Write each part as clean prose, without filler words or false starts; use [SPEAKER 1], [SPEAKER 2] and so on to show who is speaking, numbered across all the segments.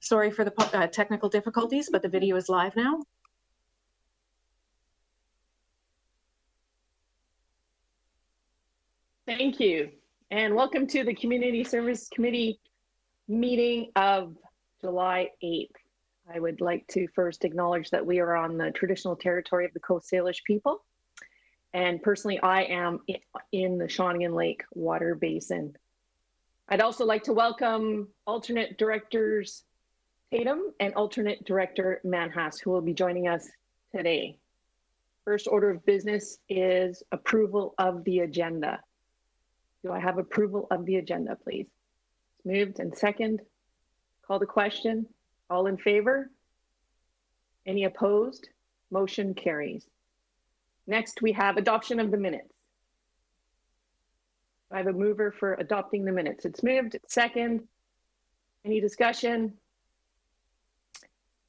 [SPEAKER 1] Sorry for the technical difficulties, but the video is live now.
[SPEAKER 2] Thank you, and welcome to the Community Service Committee meeting of July 8th. I would like to first acknowledge that we are on the traditional territory of the Coast Salish people. And personally, I am in the Shawnigan Lake water basin. I'd also like to welcome alternate directors Tatum and alternate director Manhas, who will be joining us today. First order of business is approval of the agenda. Do I have approval of the agenda, please? It's moved and second. Call the question. All in favor? Any opposed? Motion carries. Next, we have adoption of the minutes. I have a mover for adopting the minutes. It's moved. It's second. Any discussion?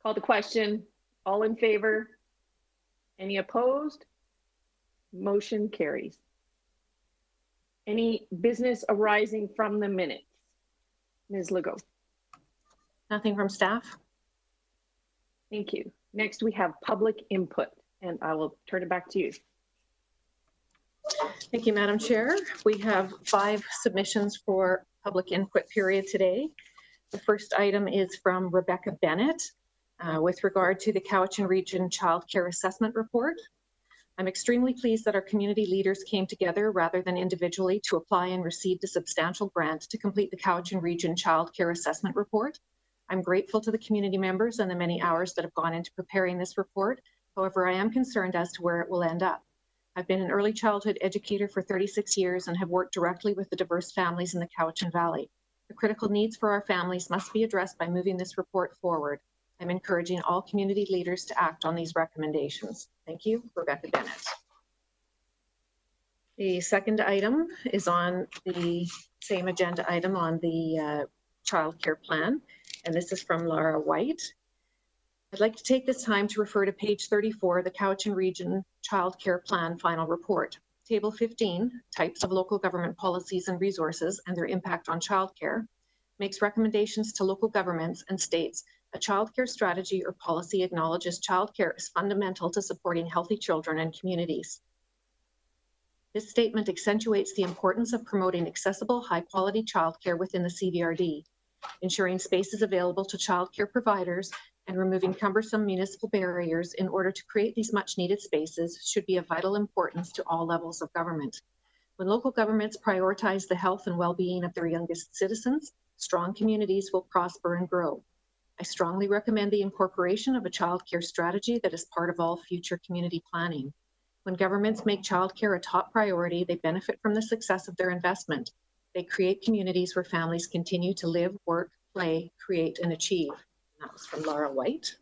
[SPEAKER 2] Call the question. All in favor? Any opposed? Motion carries. Any business arising from the minutes? Ms. Legault.
[SPEAKER 1] Nothing from staff.
[SPEAKER 2] Thank you. Next, we have public input, and I will turn it back to you.
[SPEAKER 1] Thank you, Madam Chair. We have 5 submissions for public input period today. The first item is from Rebecca Bennett with regard to the Cowichan Region Child Care Assessment Report. I'm extremely pleased that our community leaders came together rather than individually to apply and received a substantial grant to complete the Cowichan Region Child Care Assessment Report. I'm grateful to the community members and the many hours that have gone into preparing this report. However, I am concerned as to where it will end up. I've been an early childhood educator for 36 years and have worked directly with the diverse families in the Cowichan Valley. The critical needs for our families must be addressed by moving this report forward. I'm encouraging all community leaders to act on these recommendations. Thank you, Rebecca Bennett. The second item is on the same agenda item on the child care plan, and this is from Laura White. I'd like to take this time to refer to page 34 of the Cowichan Region Child Care Plan Final Report. Table 15, Types of Local Government Policies and Resources and Their Impact on Childcare, makes recommendations to local governments and states a childcare strategy or policy acknowledges childcare is fundamental to supporting healthy children and communities. This statement accentuates the importance of promoting accessible, high-quality childcare within the CVRD, ensuring spaces available to childcare providers and removing cumbersome municipal barriers in order to create these much-needed spaces should be of vital importance to all levels of government. When local governments prioritize the health and well-being of their youngest citizens, strong communities will prosper and grow. I strongly recommend the incorporation of a childcare strategy that is part of all future community planning. When governments make childcare a top priority, they benefit from the success of their investment. They create communities where families continue to live, work, play, create, and achieve. And that was from Laura White.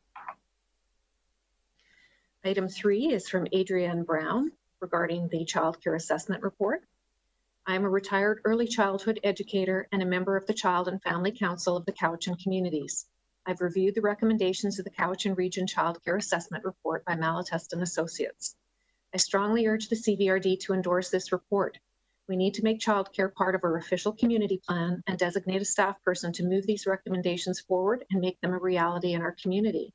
[SPEAKER 1] Item 3 is from Adrienne Brown regarding the Child Care Assessment Report. I am a retired early childhood educator and a member of the Child and Family Council of the Cowichan Communities. I've reviewed the recommendations of the Cowichan Region Child Care Assessment Report by Malatest and Associates. I strongly urge the CVRD to endorse this report. We need to make childcare part of our official community plan and designate a staff person to move these recommendations forward and make them a reality in our community.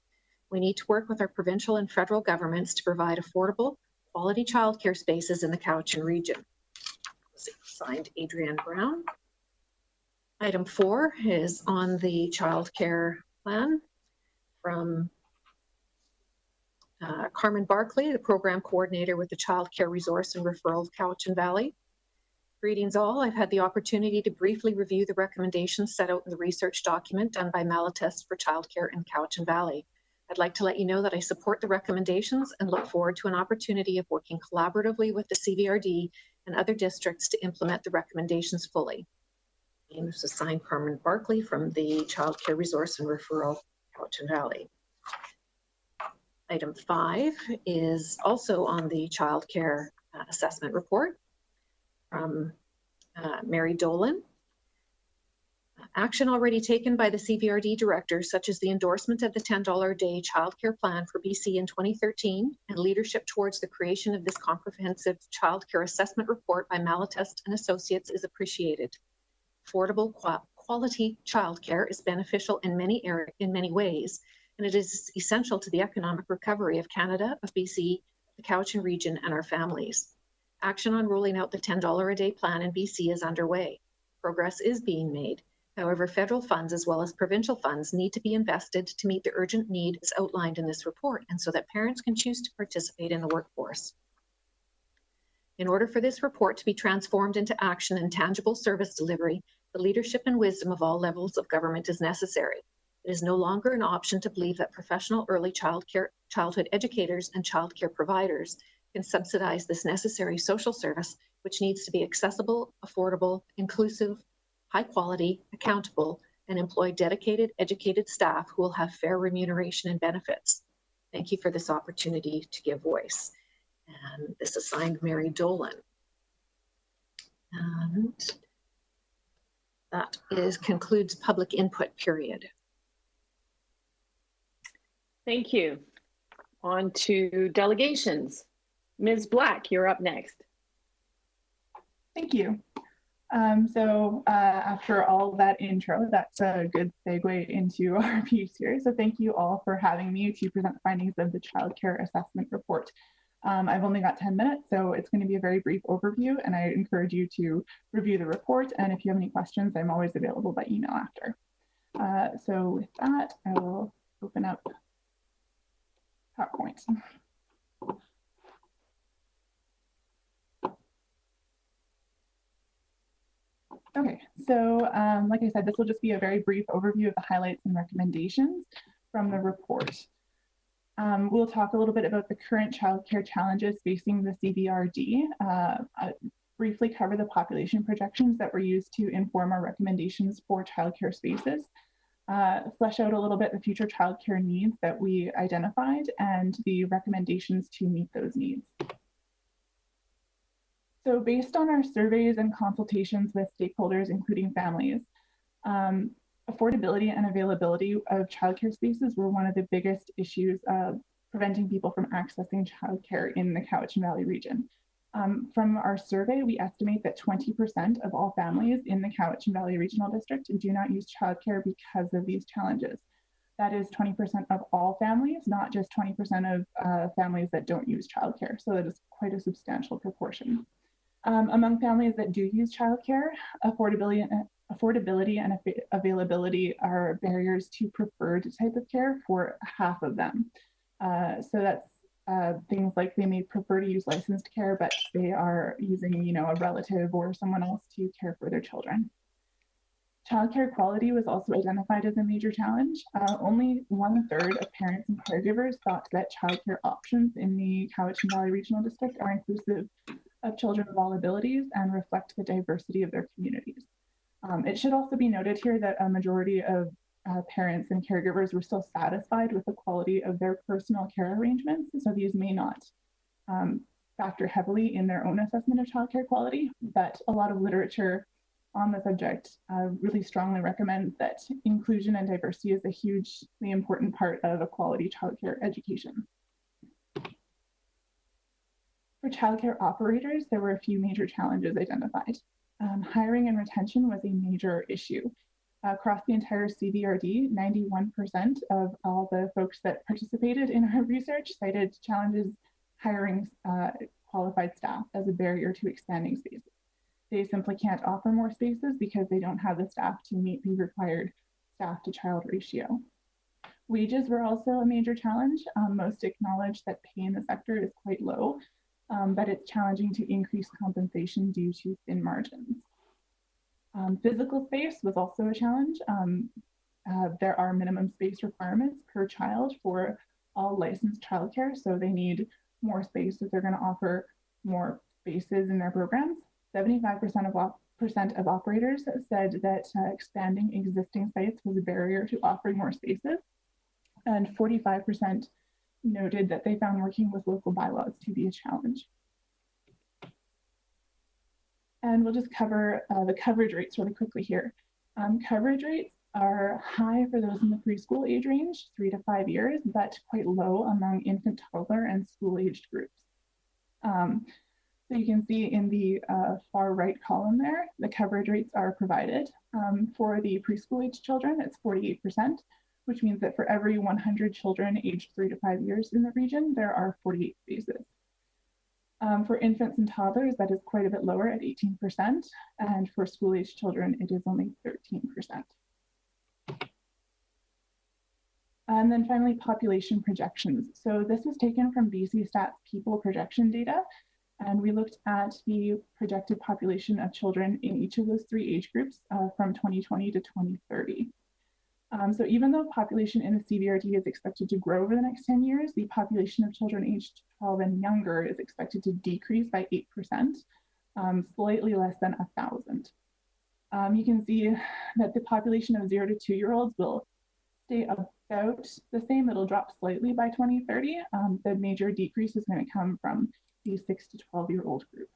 [SPEAKER 1] We need to work with our provincial and federal governments to provide affordable, quality childcare spaces in the Cowichan region. Signed, Adrienne Brown. Item 4 is on the child care plan from Carmen Barkley, the program coordinator with the Child Care Resource and Referral of Cowichan Valley. Greetings all. I've had the opportunity to briefly review the recommendations set out in the research document done by Malatest for childcare in Cowichan Valley. I'd like to let you know that I support the recommendations and look forward to an opportunity of working collaboratively with the CVRD and other districts to implement the recommendations fully. And this is signed Carmen Barkley from the Child Care Resource and Referral, Cowichan Valley. Item 5 is also on the Child Care Assessment Report from Mary Dolan. Action already taken by the CVRD directors, such as the endorsement of the $10 a day childcare plan for BC in 2013 and leadership towards the creation of this comprehensive childcare assessment report by Malatest and Associates, is appreciated. Affordable, quality childcare is beneficial in many ways, and it is essential to the economic recovery of Canada, of BC, the Cowichan region, and our families. Action on rolling out the $10 a day plan in BC is underway. Progress is being made. However, federal funds as well as provincial funds need to be invested to meet the urgent needs outlined in this report, and so that parents can choose to participate in the workforce. In order for this report to be transformed into action and tangible service delivery, the leadership and wisdom of all levels of government is necessary. It is no longer an option to believe that professional early childhood educators and childcare providers can subsidize this necessary social service, which needs to be accessible, affordable, inclusive, high quality, accountable, and employ dedicated, educated staff who will have fair remuneration and benefits. Thank you for this opportunity to give voice. And this is signed Mary Dolan. And that concludes public input period.
[SPEAKER 2] Thank you. On to delegations. Ms. Black, you're up next.
[SPEAKER 3] Thank you. After all that intro, that's a good segue into our piece here. So thank you all for having me to present the findings of the Child Care Assessment Report. I've only got 10 minutes, so it's going to be a very brief overview, and I encourage you to review the report. And if you have any questions, I'm always available by email after. So with that, I will open up PowerPoint. Okay, so like I said, this will just be a very brief overview of the highlights and recommendations from the report. We'll talk a little bit about the current childcare challenges facing the CBRD, briefly cover the population projections that were used to inform our recommendations for childcare spaces, flesh out a little bit the future childcare needs that we identified and the recommendations to meet those needs. So based on our surveys and consultations with stakeholders, including families, affordability and availability of childcare spaces were one of the biggest issues of preventing people from accessing childcare in the Cowichan Valley region. From our survey, we estimate that 20% of all families in the Cowichan Valley Regional District do not use childcare because of these challenges. That is 20% of all families, not just 20% of families that don't use childcare. So that is quite a substantial proportion. Among families that do use childcare, affordability and availability are barriers to preferred type of care for half of them. So that's things like they may prefer to use licensed care, but they are using, a relative or someone else to care for their children. Childcare quality was also identified as a major challenge. Only 1/3 of parents and caregivers thought that childcare options in the Cowichan Valley Regional District are inclusive of children of all abilities and reflect the diversity of their communities. It should also be noted here that a majority of parents and caregivers were still satisfied with the quality of their personal care arrangements, so these may not factor heavily in their own assessment of childcare quality, but a lot of literature on the subject really strongly recommends that inclusion and diversity is a hugely important part of a quality childcare education. For childcare operators, there were a few major challenges identified. Hiring and retention was a major issue. Across the entire CBRD, 91% of all the folks that participated in our research cited challenges hiring qualified staff as a barrier to expanding spaces. They simply can't offer more spaces because they don't have the staff to meet the required staff to child ratio. Wages were also a major challenge. Most acknowledge that pay in the sector is quite low, but it's challenging to increase compensation due to thin margins. Physical space was also a challenge. There are minimum space requirements per child for all licensed childcare, so they need more space if they're going to offer more spaces in their programs. 75% of operators said that expanding existing sites was a barrier to offering more spaces, and 45% noted that they found working with local bylaws to be a challenge. And we'll just cover the coverage rates really quickly here. Coverage rates are high for those in the preschool age range, 3 to 5 years, but quite low among infant, toddler, and school-aged groups. So you can see in the far right column there, the coverage rates are provided. For the preschool age children, it's 48%, which means that for every 100 children aged 3 to 5 years in the region, there are 48 spaces. For infants and toddlers, that is quite a bit lower at 18%, and for school-age children, it is only 13%. And then finally, population projections. So this was taken from BC Stats people projection data, and we looked at the projected population of children in each of those 3 age groups from 2020 to 2030. So even though population in the CVRD is expected to grow over the next 10 years, the population of children aged 12 and younger is expected to decrease by 8%, slightly less than 1,000. You can see that the population of 0 to 2-year-olds will stay about the same. It'll drop slightly by 2030. The major decrease is going to come from the 6 to 12-year-old group.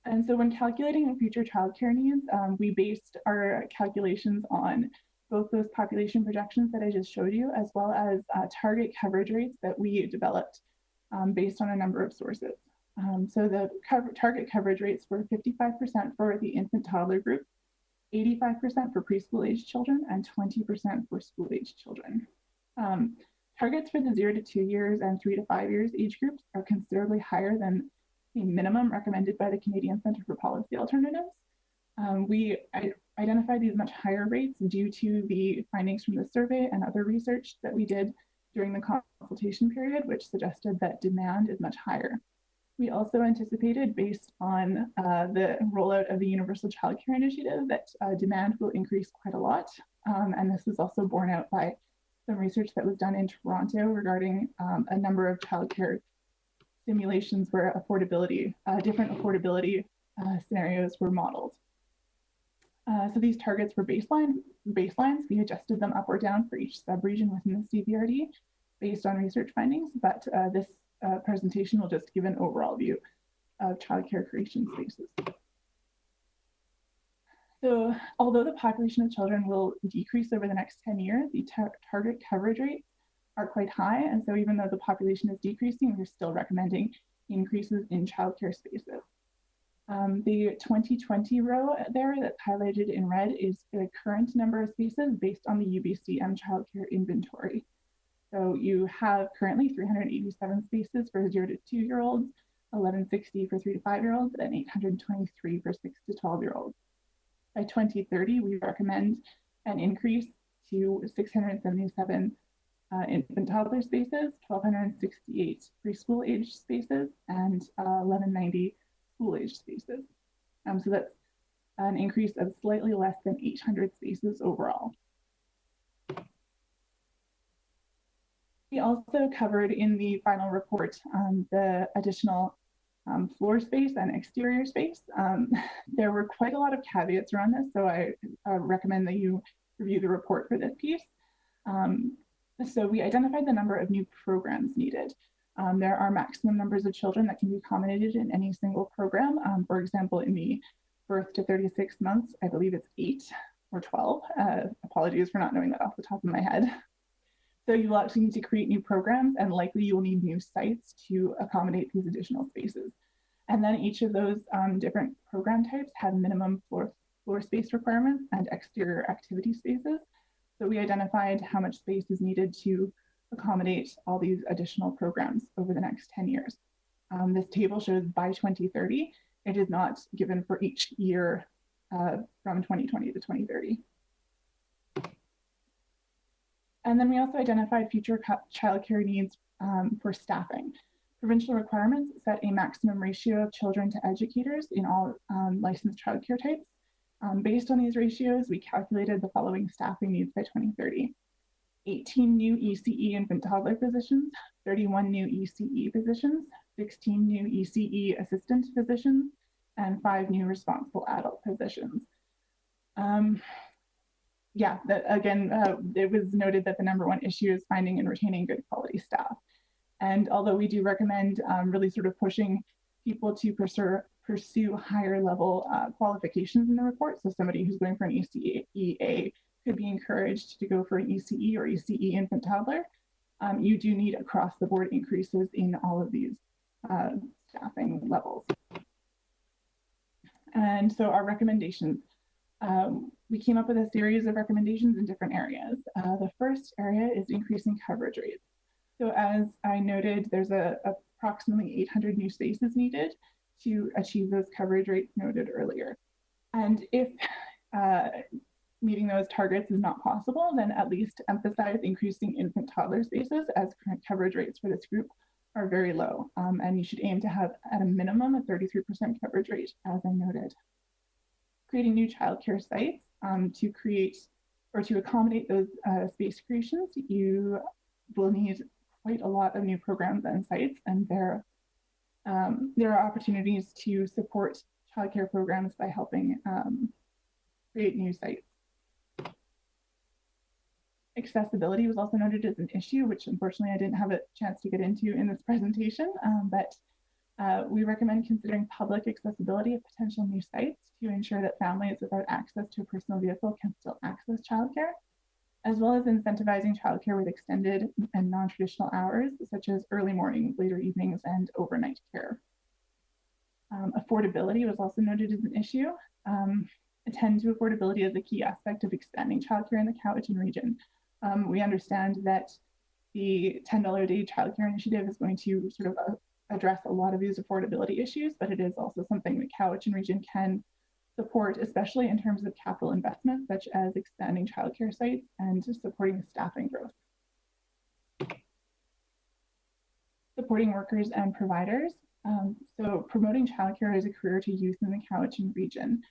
[SPEAKER 3] And so when calculating future childcare needs, we based our calculations on both those population projections that I just showed you, as well as target coverage rates that we developed based on a number of sources. So the target coverage rates were 55% for the infant toddler group, 85% for preschool age children, and 20% for school age children. Targets for the 0 to 2 years and 3 to 5 years age groups are considerably higher than the minimum recommended by the Canadian Centre for Policy Alternatives. We identified these much higher rates due to the findings from the survey and other research that we did during the consultation period, which suggested that demand is much higher. We also anticipated, based on the rollout of the Universal Childcare Initiative, that demand will increase quite a lot. And this was also borne out by some research that was done in Toronto regarding a number of childcare simulations where different affordability scenarios were modeled. So these targets were baselines. We adjusted them up or down for each sub-region within the CVRD based on research findings, but this presentation will just give an overall view of childcare creation spaces. So although the population of children will decrease over the next 10 years, the target coverage rates are quite high. And so even though the population is decreasing, we're still recommending increases in childcare spaces. The 2020 row there that's highlighted in red is the current number of spaces based on the UBCM childcare inventory. So you have currently 387 spaces for 0 to 2-year-olds, 1160 for 3 to 5-year-olds, and 823 for 6 to 12-year-olds. By 2030, we recommend an increase to 677 infant toddler spaces, 1,268 preschool age spaces, and 1,190 school age spaces. So that's an increase of slightly less than 800 spaces overall. We also covered in the final report the additional floor space and exterior space. There were quite a lot of caveats around this, so I recommend that you review the report for this piece. So we identified the number of new programs needed. There are maximum numbers of children that can be accommodated in any single program. For example, in the birth to 36 months, I believe it's 8 or 12. Apologies for not knowing that off the top of my head. So you will actually need to create new programs, and likely you will need new sites to accommodate these additional spaces. And then each of those different program types have minimum floor space requirements and exterior activity spaces. So we identified how much space is needed to accommodate all these additional programs over the next 10 years. This table shows by 2030. It is not given for each year from 2020 to 2030. And then we also identified future childcare needs for staffing. Provincial requirements set a maximum ratio of children to educators in all licensed childcare types. Based on these ratios, we calculated the following staffing needs by 2030. 18 new ECE infant toddler positions, 31 new ECE positions, 16 new ECE assistant positions, and 5 new responsible adult positions. It was noted that the number one issue is finding and retaining good quality staff. And although we do recommend really sort of pushing people to pursue higher level qualifications in the report, so somebody who's going for an ECEA could be encouraged to go for an ECE or ECE infant toddler, you do need across the board increases in all of these staffing levels. And so our recommendations, we came up with a series of recommendations in different areas. The first area is increasing coverage rates. So as I noted, there's approximately 800 new spaces needed to achieve those coverage rates noted earlier. And if meeting those targets is not possible, then at least emphasize increasing infant toddler spaces, as current coverage rates for this group are very low. And you should aim to have at a minimum a 33% coverage rate, as I noted. Creating new childcare sites to create or to accommodate those space creations, you will need quite a lot of new programs and sites, and there are opportunities to support childcare programs by helping create new sites. Accessibility was also noted as an issue, which unfortunately I didn't have a chance to get into in this presentation, but we recommend considering public accessibility of potential new sites to ensure that families without access to a personal vehicle can still access childcare, as well as incentivizing childcare with extended and non-traditional hours, such as early morning, later evenings, and overnight care. Affordability was also noted as an issue. Attend to affordability is a key aspect of expanding childcare in the Cowichan region. We understand that the $10 a day childcare initiative is going to sort of address a lot of these affordability issues, but it is also something the Cowichan region can support, especially in terms of capital investments, such as expanding childcare sites and supporting staffing growth. Supporting workers and providers. So promoting childcare as a career to youth in the Cowichan region.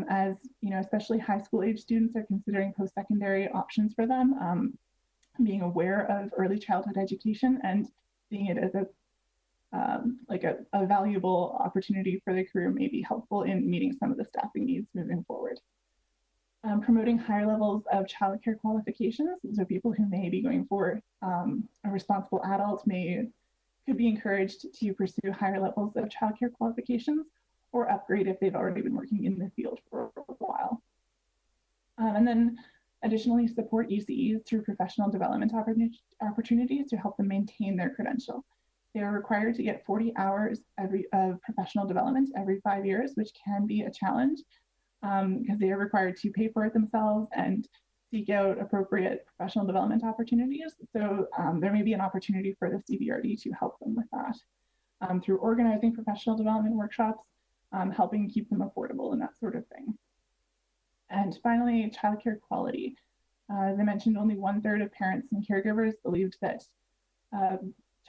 [SPEAKER 3] As you know, especially high school age students are considering post-secondary options for them, being aware of early childhood education and seeing it as a valuable opportunity for their career may be helpful in meeting some of the staffing needs moving forward. Promoting higher levels of childcare qualifications, so people who may be going for a responsible adult could be encouraged to pursue higher levels of childcare qualifications or upgrade if they've already been working in the field for a while. And then additionally, support UCEs through professional development opportunities to help them maintain their credential. They are required to get 40 hours of professional development every 5 years, which can be a challenge because they are required to pay for it themselves and seek out appropriate professional development opportunities. So there may be an opportunity for the CBRD to help them with that through organizing professional development workshops, helping keep them affordable and that sort of thing. And finally, childcare quality. As I mentioned, only 1/3 of parents and caregivers believed that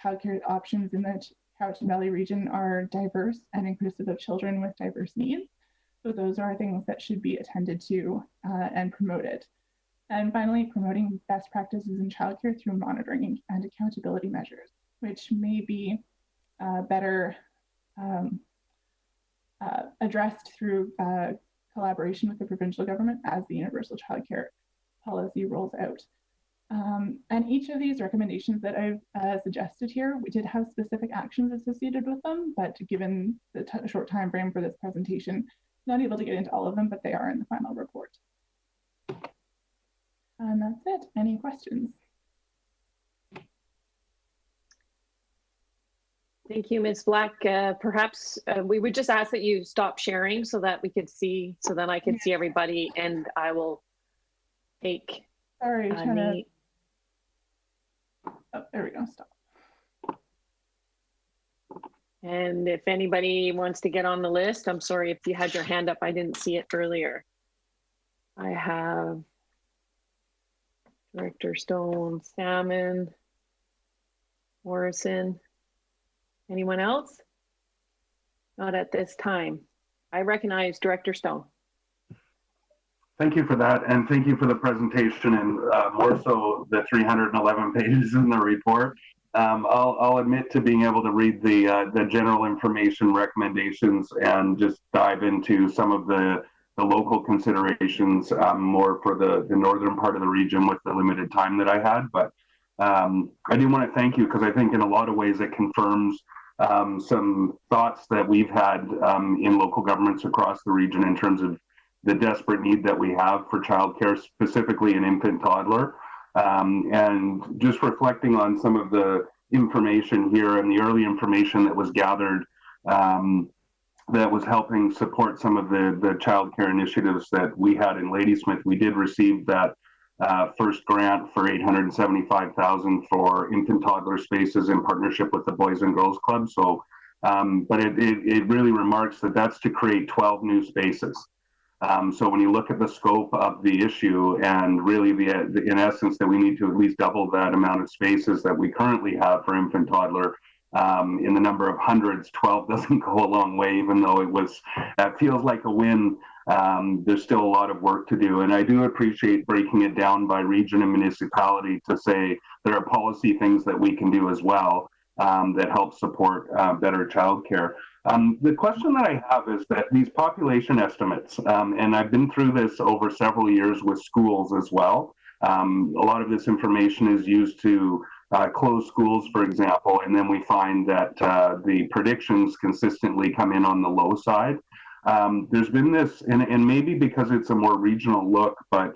[SPEAKER 3] childcare options in the Cowichan Valley region are diverse and inclusive of children with diverse needs. So those are things that should be attended to and promoted. And finally, promoting best practices in childcare through monitoring and accountability measures, which may be better addressed through collaboration with the provincial government as the universal childcare policy rolls out. And each of these recommendations that I've suggested here, we did have specific actions associated with them, but given the short time frame for this presentation, not able to get into all of them, but they are in the final report. And that's it. Any questions?
[SPEAKER 2] Thank you, Ms. Black. Perhaps we would just ask that you stop sharing so that we could see, so then I can see everybody, and I will take.
[SPEAKER 3] Sorry, oh, there we go. Stop.
[SPEAKER 2] And if anybody wants to get on the list, I'm sorry if you had your hand up, I didn't see it earlier. I have Director Stone, Salmon, Morrison. Anyone else? Not at this time. I recognize Director Stone.
[SPEAKER 4] Thank you for that, and thank you for the presentation, and more so the 311 pages in the report. I'll admit to being able to read the general information recommendations and just dive into some of the local considerations more for the northern part of the region with the limited time that I had. But I do want to thank you because I think in a lot of ways it confirms some thoughts that we've had in local governments across the region in terms of the desperate need that we have for childcare, specifically in infant toddler. And just reflecting on some of the information here and the early information that was gathered that was helping support some of the childcare initiatives that we had in Ladysmith. We did receive that first grant for $875,000 for infant toddler spaces in partnership with the Boys and Girls Club. So, but it really remarks that that's to create 12 new spaces. So when you look at the scope of the issue and really in essence that we need to at least double that amount of spaces that we currently have for infant toddler, in the number of hundreds, 12 doesn't go a long way, even though it feels like a win. There's still a lot of work to do. And I do appreciate breaking it down by region and municipality to say there are policy things that we can do as well that help support better childcare. The question that I have is that these population estimates, and I've been through this over several years with schools as well. A lot of this information is used to close schools, for example, and then we find that the predictions consistently come in on the low side. There's been this, and maybe because it's a more regional look, but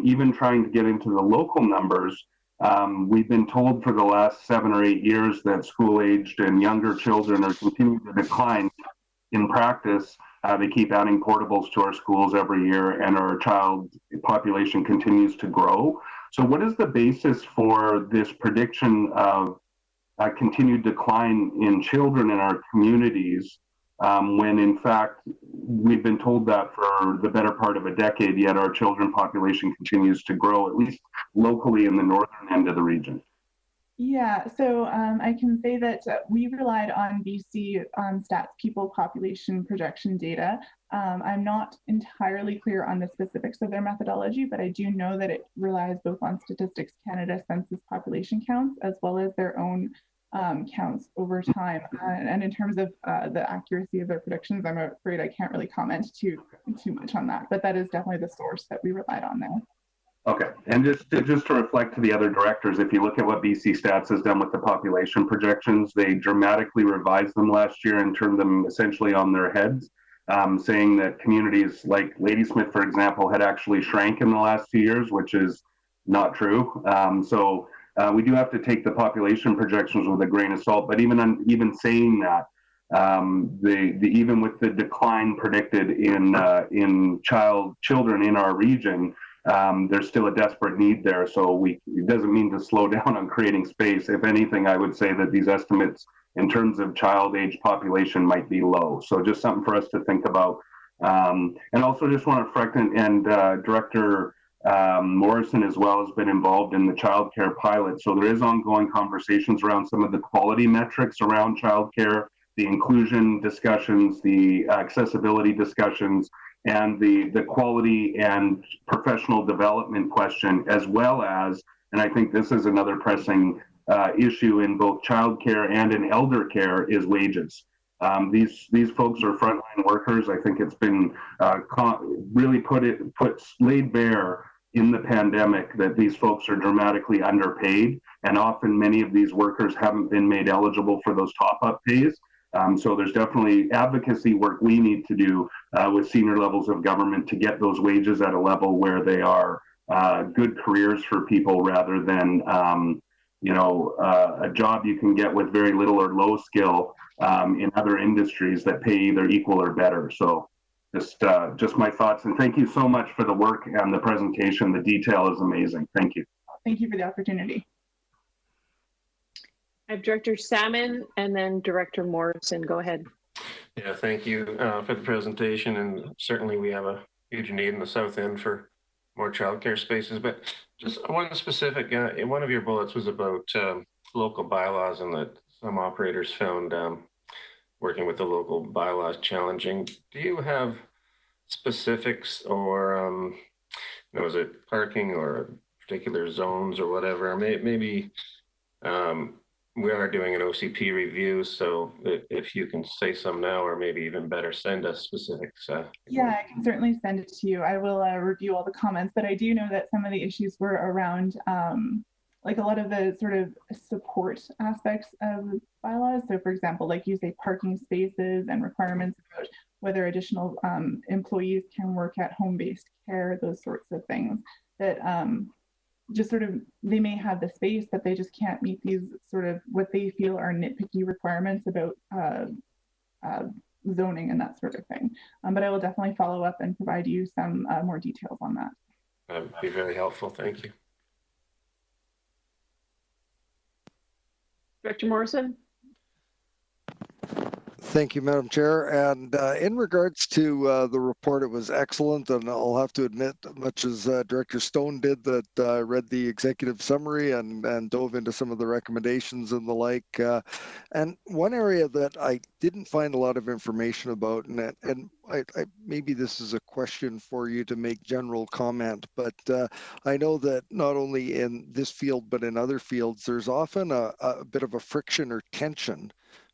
[SPEAKER 4] even trying to get into the local numbers, we've been told for the last 7 or 8 years that school-aged and younger children are continuing to decline. In practice, they keep adding portables to our schools every year, and our child population continues to grow. So what is the basis for this prediction of a continued decline in children in our communities when in fact we've been told that for the better part of a decade, yet our children population continues to grow, at least locally in the northern end of the region?
[SPEAKER 3] Yeah, so I can say that we relied on BC Stats People Population Projection data. I'm not entirely clear on the specifics of their methodology, but I do know that it relies both on Statistics Canada census population counts as well as their own counts over time. And in terms of the accuracy of their predictions, I'm afraid I can't really comment too much on that, but that is definitely the source that we relied on there.
[SPEAKER 4] Okay, and just to reflect to the other directors, if you look at what BC Stats has done with the population projections, they dramatically revised them last year and turned them essentially on their heads, saying that communities like Ladysmith, for example, had actually shrank in the last 2 years, which is not true. So we do have to take the population projections with a grain of salt. But even saying that, even with the decline predicted in children in our region, there's still a desperate need there. So it doesn't mean to slow down on creating space. If anything, I would say that these estimates in terms of child age population might be low. So just something for us to think about. And also just want to reflect, and Director Morrison as well has been involved in the childcare pilot. So there is ongoing conversations around some of the quality metrics around childcare, the inclusion discussions, the accessibility discussions, and the quality and professional development question, as well as, and I think this is another pressing issue in both childcare and in elder care, is wages. These folks are frontline workers. I think it's been really laid bare in the pandemic that these folks are dramatically underpaid, and often many of these workers haven't been made eligible for those top-up pays. So there's definitely advocacy work we need to do with senior levels of government to get those wages at a level where they are good careers for people, rather than a job you can get with very little or low skill in other industries that pay either equal or better. So just my thoughts, and thank you so much for the work and the presentation. The detail is amazing. Thank you.
[SPEAKER 3] Thank you for the opportunity.
[SPEAKER 2] I have Director Salmon and then Director Morrison. Go ahead.
[SPEAKER 5] Yeah, thank you for the presentation. And certainly we have a huge need in the South End for more childcare spaces. But just one specific, in one of your bullets was about local bylaws, and that some operators found working with the local bylaws challenging. Do you have specifics, or is it parking or particular zones or whatever? Maybe we are doing an OCP review, so if you can say some now, or maybe even better, send us specifics.
[SPEAKER 3] Yeah, I can certainly send it to you. I will review all the comments, but I do know that some of the issues were around like a lot of the sort of support aspects of bylaws. So for example, like you say, parking spaces and requirements about whether additional employees can work at home-based care, those sorts of things that just sort of, they may have the space, but they just can't meet these sort of what they feel are nitpicky requirements about zoning and that sort of thing. But I will definitely follow up and provide you some more details on that.
[SPEAKER 5] That would be very helpful. Thank you.
[SPEAKER 2] Director Morrison?
[SPEAKER 6] Thank you, Madam Chair. And in regards to the report, it was excellent. And I'll have to admit, much as Director Stone did, that I read the executive summary and dove into some of the recommendations and the like. And one area that I didn't find a lot of information about, and maybe this is a question for you to make general comment, but I know that not only in this field, but in other fields, there's often a bit of a friction or tension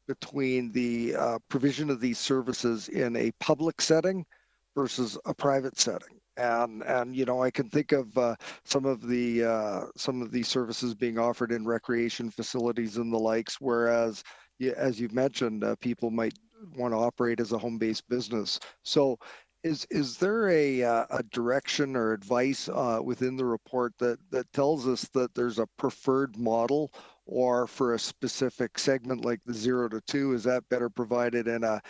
[SPEAKER 6] between the provision of these services in a public setting versus a private setting. And you know, I can think of some of these services being offered in recreation facilities and the likes, whereas, as you've mentioned, people might want to operate as a home-based business. So is there a direction or advice within the report that tells us that there's a preferred model, or for a specific segment like the 0 to 2, is that better provided in a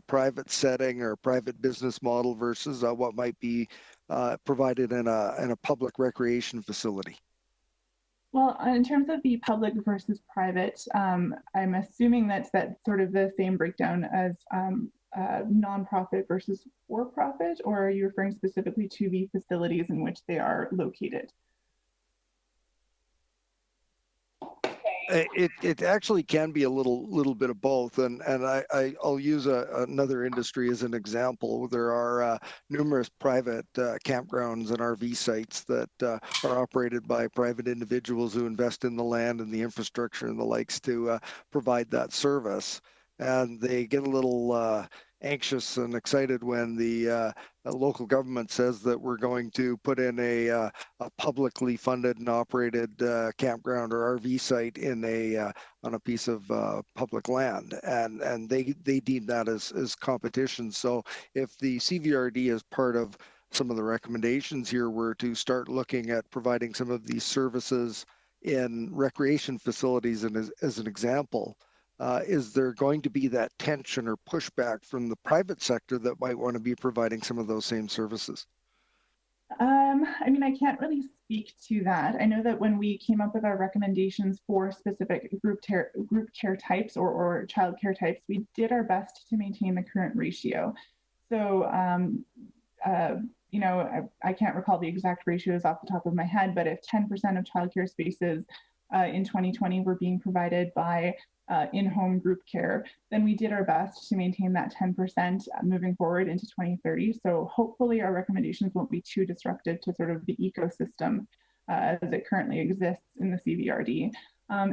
[SPEAKER 6] private setting or a private business model versus what might be provided in a public recreation facility?
[SPEAKER 3] Well, in terms of the public versus private, I'm assuming that's sort of the same breakdown as nonprofit versus for-profit, or are you referring specifically to the facilities in which they are located?
[SPEAKER 6] It actually can be a little bit of both, and I'll use another industry as an example. There are numerous private campgrounds and RV sites that are operated by private individuals who invest in the land and the infrastructure and the likes to provide that service, and they get a little anxious and excited when the local government says that we're going to put in a publicly funded and operated campground or RV site on a piece of public land, and they deem that as competition. So if the CVRD, as part of some of the recommendations here, were to start looking at providing some of these services in recreation facilities, and as an example, is there going to be that tension or pushback from the private sector that might want to be providing some of those same services?
[SPEAKER 3] I mean, I can't really speak to that. I know that when we came up with our recommendations for specific group care types or child care types, we did our best to maintain the current ratio. So, you know, I can't recall the exact ratios off the top of my head, but if 10% of childcare spaces in 2020 were being provided by in-home group care, then we did our best to maintain that 10% moving forward into 2030. So hopefully our recommendations won't be too disruptive to sort of the ecosystem as it currently exists in the CVRD.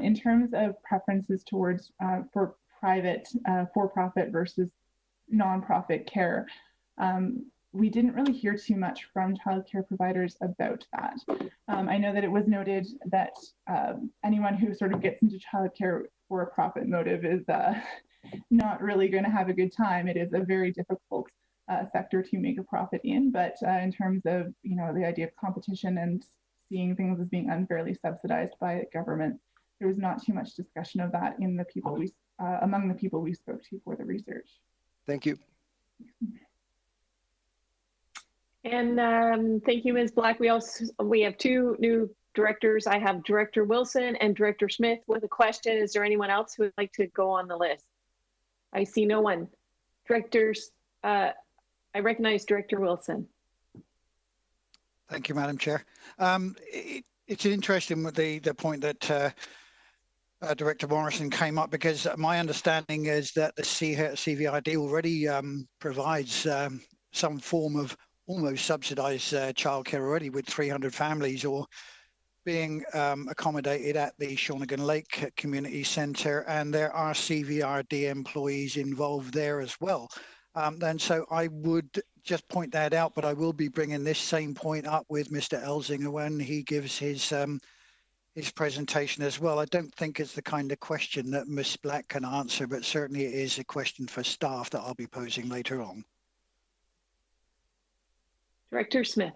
[SPEAKER 3] In terms of preferences towards for private for-profit versus nonprofit care, we didn't really hear too much from childcare providers about that. I know that it was noted that anyone who sort of gets into childcare for a profit motive is not really going to have a good time. It is a very difficult sector to make a profit in, but in terms of, you know, the idea of competition and seeing things as being unfairly subsidized by government, there was not too much discussion of that in the people among the people we spoke to for the research.
[SPEAKER 6] Thank you.
[SPEAKER 2] And thank you, Ms. Black. We have two new directors. I have Director Wilson and Director Smith with a question. Is there anyone else who would like to go on the list? I see no one. Directors, I recognize Director Wilson.
[SPEAKER 7] Thank you, Madam Chair. It's interesting with the point that Director Morrison came up, because my understanding is that the CVRD already provides some form of almost subsidized childcare already, with 300 families or being accommodated at the Shawnigan Lake Community Centre, and there are CVRD employees involved there as well. And so I would just point that out, but I will be bringing this same point up with Mr. Elzinga when he gives his presentation as well. I don't think it's the kind of question that Ms. Black can answer, but certainly it is a question for staff that I'll be posing later on.
[SPEAKER 2] Director Smith.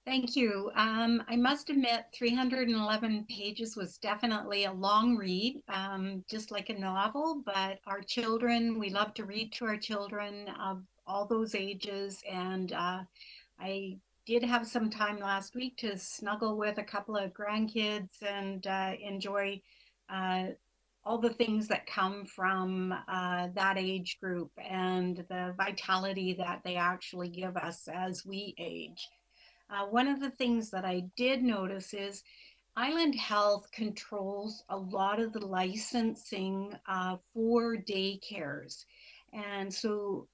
[SPEAKER 8] Thank you. I must admit 311 pages was definitely a long read, just like a novel, but our children, we love to read to our children of all those ages. And I did have some time last week to snuggle with a couple of grandkids and enjoy all the things that come from that age group and the vitality that they actually give us as we age. One of the things that I did notice is Island Health controls a lot of the licensing for daycares. And so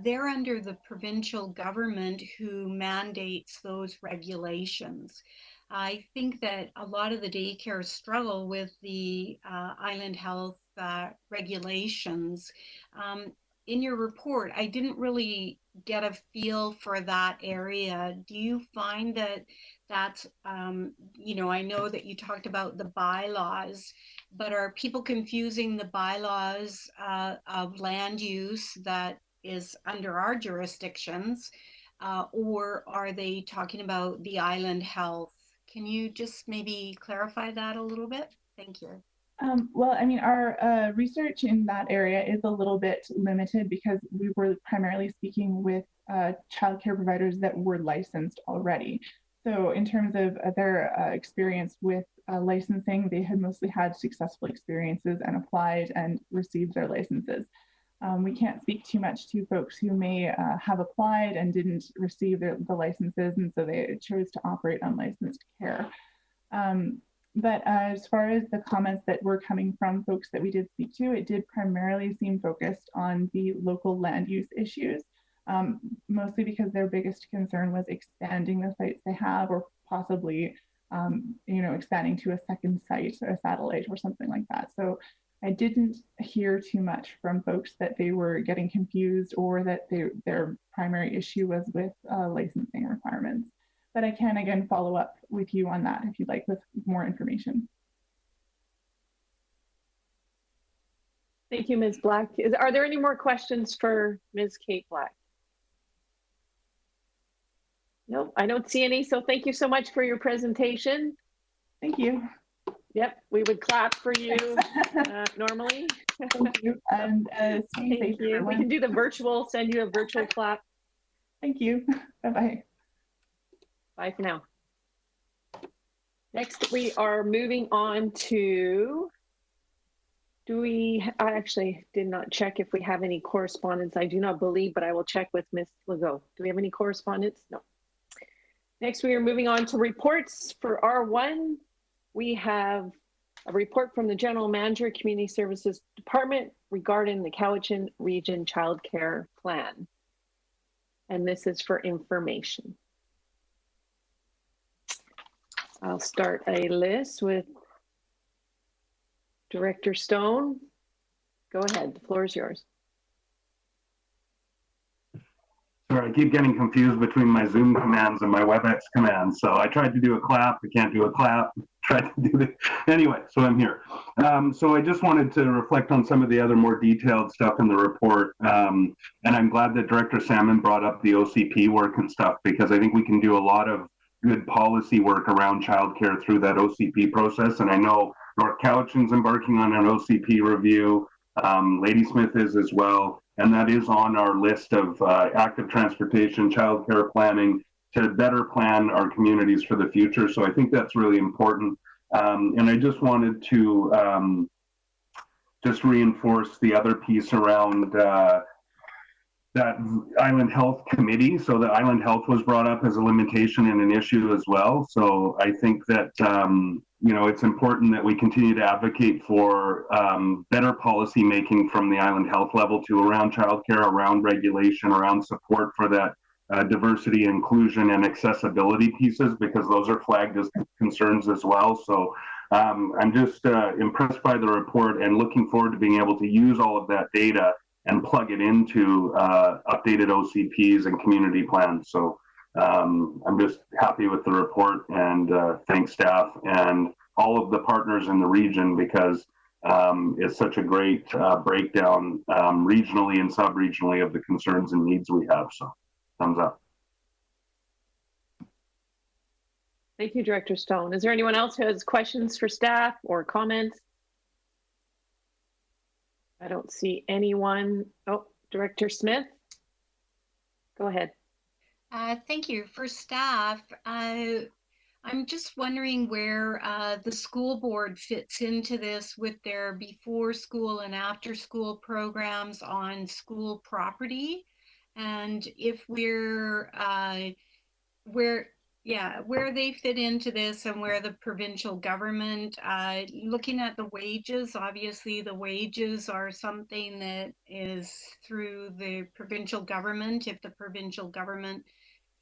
[SPEAKER 8] they're under the provincial government who mandates those regulations. I think that a lot of the daycares struggle with the Island Health regulations. In your report, I didn't really get a feel for that area. Do you find that that's, I know that you talked about the bylaws, but are people confusing the bylaws of land use that is under our jurisdictions, or are they talking about the Island Health? Can you just maybe clarify that a little bit? Thank you.
[SPEAKER 3] Well, I mean, our research in that area is a little bit limited because we were primarily speaking with childcare providers that were licensed already. So in terms of their experience with licensing, they had mostly had successful experiences and applied and received their licenses. We can't speak too much to folks who may have applied and didn't receive the licenses, and so they chose to operate unlicensed care. But as far as the comments that were coming from folks that we did speak to, it did primarily seem focused on the local land use issues, mostly because their biggest concern was expanding the sites they have, or possibly, expanding to a second site, a satellite or something like that. So I didn't hear too much from folks that they were getting confused or that their primary issue was with licensing requirements. But I can again follow up with you on that if you'd like with more information.
[SPEAKER 2] Thank you, Ms. Black. Are there any more questions for Ms. Kate Black? Nope, I don't see any. So thank you so much for your presentation.
[SPEAKER 3] Thank you.
[SPEAKER 2] Yep, we would clap for you normally.
[SPEAKER 3] Thank you. And
[SPEAKER 2] thank you. We can do the virtual, send you a virtual clap.
[SPEAKER 3] Thank you. Bye-bye.
[SPEAKER 2] Bye for now. Next, we are moving on to, I actually did not check if we have any correspondence. I do not believe, but I will check with Ms. Legault. Do we have any correspondence? No. Next, we are moving on to reports for R1. We have a report from the General Manager, Community Services Department regarding the Cowichan Region Child Care Plan. And this is for information. I'll start a list with Director Stone. Go ahead, the floor is yours.
[SPEAKER 4] Sorry, I keep getting confused between my Zoom commands and my WebEx commands. So I tried to do a clap, I can't do a clap. Tried to do it anyway, so I'm here. So I just wanted to reflect on some of the other more detailed stuff in the report. And I'm glad that Director Salmon brought up the OCP work and stuff, because I think we can do a lot of good policy work around childcare through that OCP process. And I know North Cowichan's embarking on an OCP review. Ladysmith is as well. And that is on our list of active transportation, childcare planning to better plan our communities for the future. So I think that's really important. And I just wanted to just reinforce the other piece around that Island Health Committee. So the Island Health was brought up as a limitation and an issue as well. So I think that, it's important that we continue to advocate for better policy making from the Island Health level to around childcare, around regulation, around support for that diversity, inclusion, and accessibility pieces, because those are flagged as concerns as well. So I'm just impressed by the report and looking forward to being able to use all of that data and plug it into updated OCPs and community plans. So I'm just happy with the report, and thank staff and all of the partners in the region, because it's such a great breakdown regionally and sub-regionally of the concerns and needs we have. So thumbs up.
[SPEAKER 2] Thank you, Director Stone. Is there anyone else who has questions for staff or comments? I don't see anyone. Oh, Director Smith, go ahead.
[SPEAKER 8] Thank you. For staff, I'm just wondering where the school board fits into this with their before school and after school programs on school property, and if we're where they fit into this and where the provincial government, looking at the wages, obviously the wages are something that is through the provincial government. If the provincial government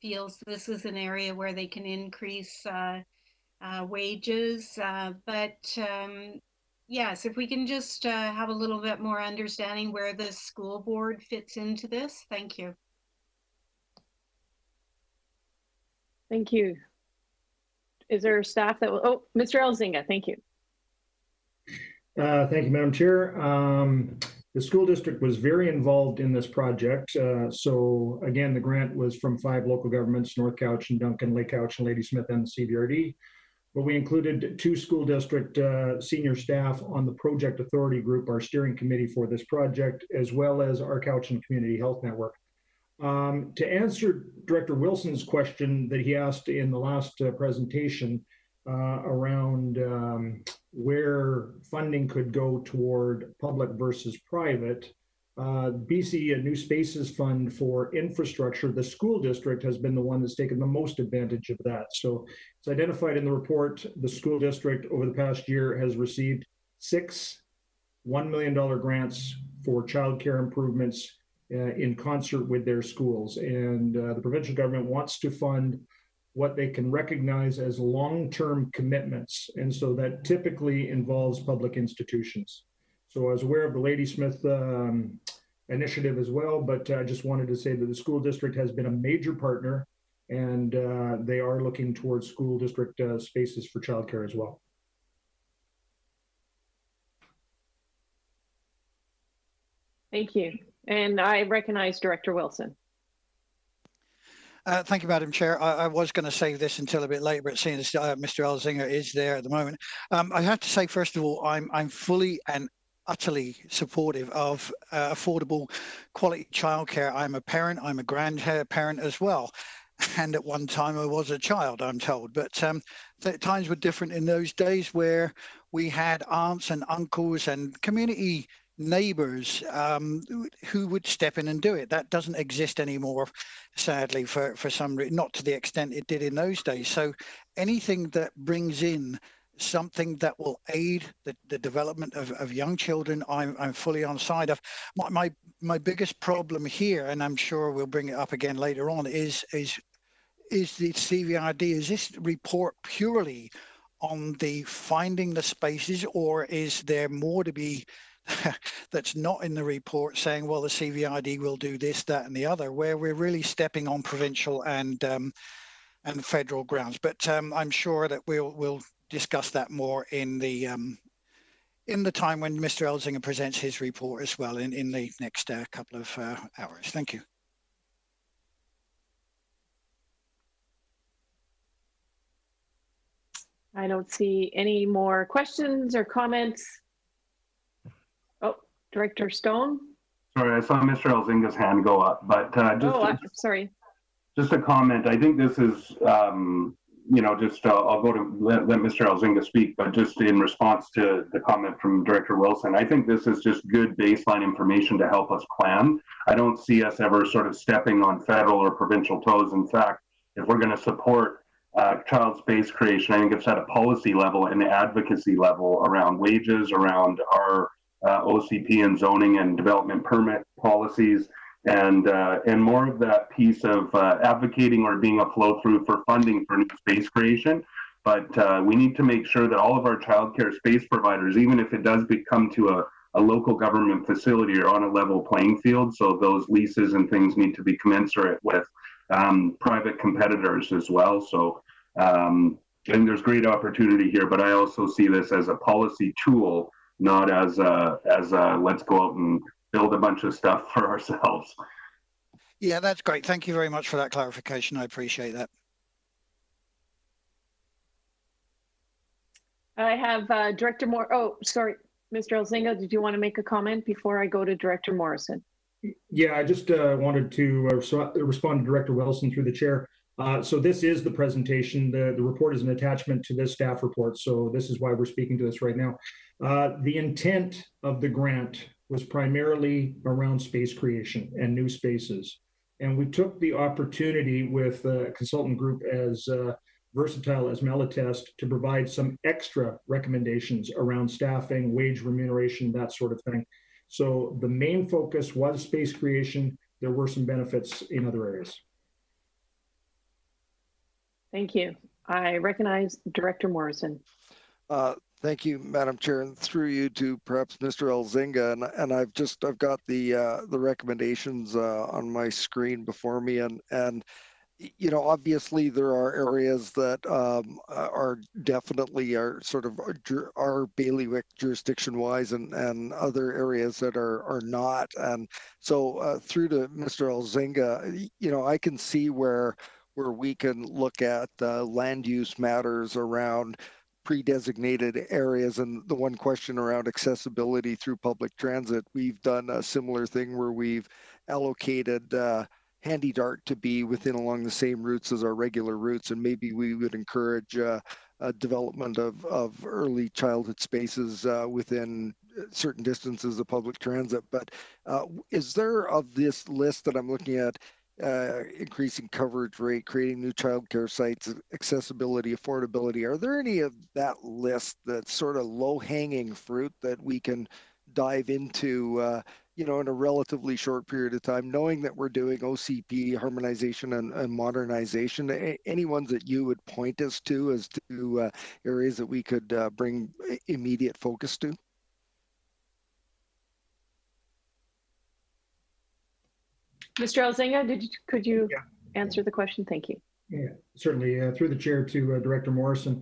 [SPEAKER 8] feels this is an area where they can increase wages, yes, if we can just have a little bit more understanding where the school board fits into this. Thank you.
[SPEAKER 2] Thank you. Is there staff that will, oh, Mr. Elzinga, thank you.
[SPEAKER 9] Thank you, Madam Chair. The school district was very involved in this project. So again, the grant was from 5 local governments, North Cowichan, Duncan, Lake Cowichan, Ladysmith, and the CBRD. But we included 2 school district senior staff on the project authority group, our steering committee for this project, as well as our Cowichan Community Health Network. To answer Director Wilson's question that he asked in the last presentation around where funding could go toward public versus private, BC New Spaces Fund for infrastructure, the school district has been the one that's taken the most advantage of that. So it's identified in the report, the school district over the past year has received 6 $1 million grants for childcare improvements in concert with their schools. And the provincial government wants to fund what they can recognize as long-term commitments. And so that typically involves public institutions. So I was aware of the Ladysmith initiative as well, but I just wanted to say that the school district has been a major partner, and they are looking towards school district spaces for childcare as well.
[SPEAKER 2] Thank you. And I recognize Director Wilson.
[SPEAKER 7] Thank you, Madam Chair. I was going to save this until a bit later, but seeing as Mr. Elzinga is there at the moment, I have to say, first of all, I'm fully and utterly supportive of affordable quality childcare. I'm a parent, I'm a grandparent as well. And at one time I was a child, I'm told. But times were different in those days where we had aunts and uncles and community neighbors who would step in and do it. That doesn't exist anymore, sadly, for some reason, not to the extent it did in those days. So anything that brings in something that will aid the development of young children, I'm fully on side of. My biggest problem here, and I'm sure we'll bring it up again later on, is the CVRD. Is this report purely on the finding the spaces, or is there more to be that's not in the report saying, well, the CVRD will do this, that, and the other, where we're really stepping on provincial and federal grounds? But I'm sure that we'll discuss that more in the time when Mr. Elzinga presents his report as well in the next couple of hours. Thank you.
[SPEAKER 2] I don't see any more questions or comments. Oh, Director Stone.
[SPEAKER 4] Sorry, I saw Mr. Elzinga's hand go up, but
[SPEAKER 2] sorry.
[SPEAKER 4] Just a comment. I think this is, I'll go to let Mr. Elzinga speak, but just in response to the comment from Director Wilson, I think this is just good baseline information to help us plan. I don't see us ever sort of stepping on federal or provincial toes. In fact, if we're going to support child space creation, I think it's at a policy level and advocacy level around wages, around our OCP and zoning and development permit policies, and more of that piece of advocating or being a flow through for funding for new space creation. But we need to make sure that all of our childcare space providers, even if it does come to a local government facility, are on a level playing field. So those leases and things need to be commensurate with private competitors as well. So and there's great opportunity here, but I also see this as a policy tool, not as a let's go out and build a bunch of stuff for ourselves.
[SPEAKER 7] Yeah, that's great. Thank you very much for that clarification. I appreciate that.
[SPEAKER 2] I have Director Moore. Oh, sorry, Mr. Elzinga, did you want to make a comment before I go to Director Morrison?
[SPEAKER 9] Yeah, I just wanted to respond to Director Wilson through the chair. So this is the presentation. The report is an attachment to this staff report. So this is why we're speaking to this right now. The intent of the grant was primarily around space creation and new spaces. And we took the opportunity with a consultant group as versatile as Melitest to provide some extra recommendations around staffing, wage remuneration, that sort of thing. So the main focus was space creation. There were some benefits in other areas.
[SPEAKER 2] Thank you. I recognize Director Morrison.
[SPEAKER 6] Thank you, Madam Chair, and through you to perhaps Mr. Elzinga. And I've got the recommendations on my screen before me, and you know, obviously there are areas that are definitely sort of our bailiwick jurisdiction-wise, and other areas that are not. And so through to Mr. Elzinga, you know, I can see where we can look at land use matters around pre-designated areas, and the one question around accessibility through public transit. We've done a similar thing where we've allocated Handy Dart to be within along the same routes as our regular routes, and maybe we would encourage development of early childhood spaces within certain distances of public transit. But is there, of this list that I'm looking at, increasing coverage rate, creating new childcare sites, accessibility, affordability, are there any of that list that's sort of low-hanging fruit that we can dive into you know, in a relatively short period of time, knowing that we're doing OCP harmonization and modernization? Any ones that you would point us to as to areas that we could bring immediate focus to?
[SPEAKER 2] Mr. Elzinga, could you answer the question? Thank you.
[SPEAKER 9] Yeah, certainly. Through the chair to Director Morrison.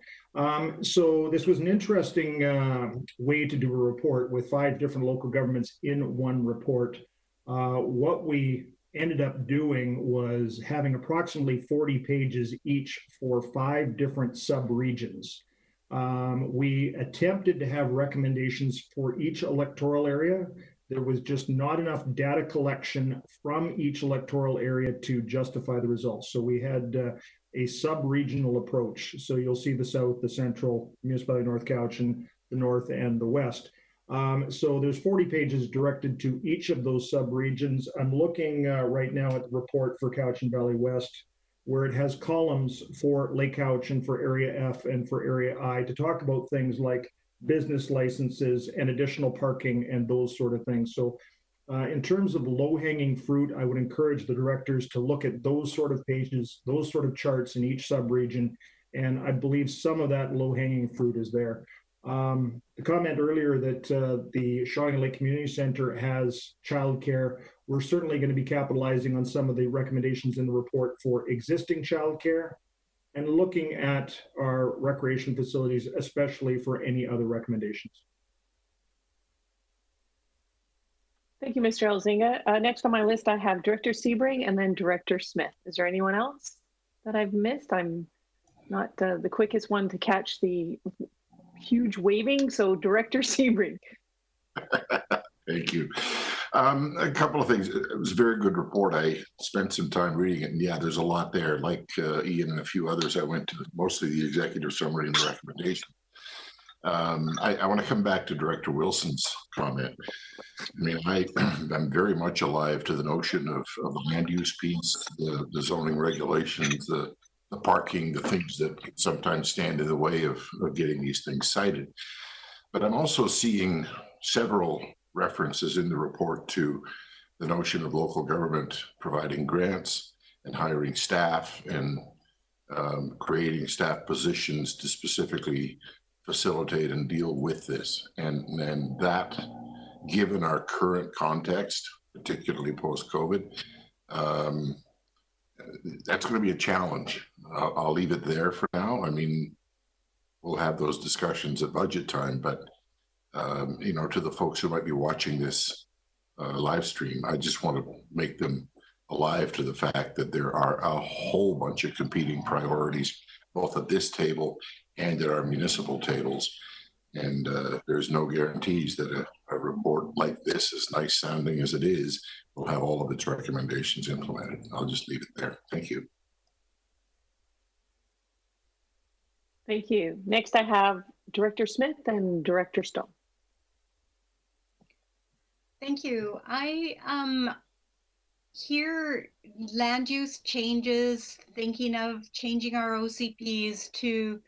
[SPEAKER 9] So this was an interesting way to do a report with 5 different local governments in one report. What we ended up doing was having approximately 40 pages each for 5 different sub-regions. We attempted to have recommendations for each electoral area. There was just not enough data collection from each electoral area to justify the results. So we had a sub-regional approach. So you'll see the South, the Central, Municipality of North Cowichan, the North, and the West. So there's 40 pages directed to each of those sub-regions. I'm looking right now at the report for Cowichan Valley West, where it has columns for Lake Cowichan, for Area F, and for Area I to talk about things like business licenses and additional parking and those sort of things. So in terms of low-hanging fruit, I would encourage the directors to look at those sort of pages, those sort of charts in each sub-region, and I believe some of that low-hanging fruit is there. The comment earlier that the Shawnee Lake Community Center has childcare, we're certainly going to be capitalizing on some of the recommendations in the report for existing childcare and looking at our recreation facilities, especially for any other recommendations.
[SPEAKER 2] Thank you, Mr. Elzinga. Next on my list, I have Director Sebring and then Director Smith. Is there anyone else that I've missed? I'm not the quickest one to catch the huge waving, so Director Sebring.
[SPEAKER 10] Thank you. A couple of things. It was a very good report. I spent some time reading it, and yeah, there's a lot there. Like Ian and a few others, I went to mostly the executive summary and the recommendation. I want to come back to Director Wilson's comment. I mean, I'm very much alive to the notion of the land use piece, the zoning regulations, the parking, the things that sometimes stand in the way of getting these things cited. But I'm also seeing several references in the report to the notion of local government providing grants and hiring staff and creating staff positions to specifically facilitate and deal with this. And that, given our current context, particularly post-COVID, that's going to be a challenge. I'll leave it there for now. I mean, we'll have those discussions at budget time, but you know, to the folks who might be watching this live stream, I just want to make them alive to the fact that there are a whole bunch of competing priorities both at this table and at our municipal tables. And there's no guarantees that a report like this, as nice sounding as it is, will have all of its recommendations implemented. I'll just leave it there. Thank you.
[SPEAKER 2] Thank you. Next, I have Director Smith and Director Stone.
[SPEAKER 8] Thank you. I hear land use changes, thinking of changing our OCPs to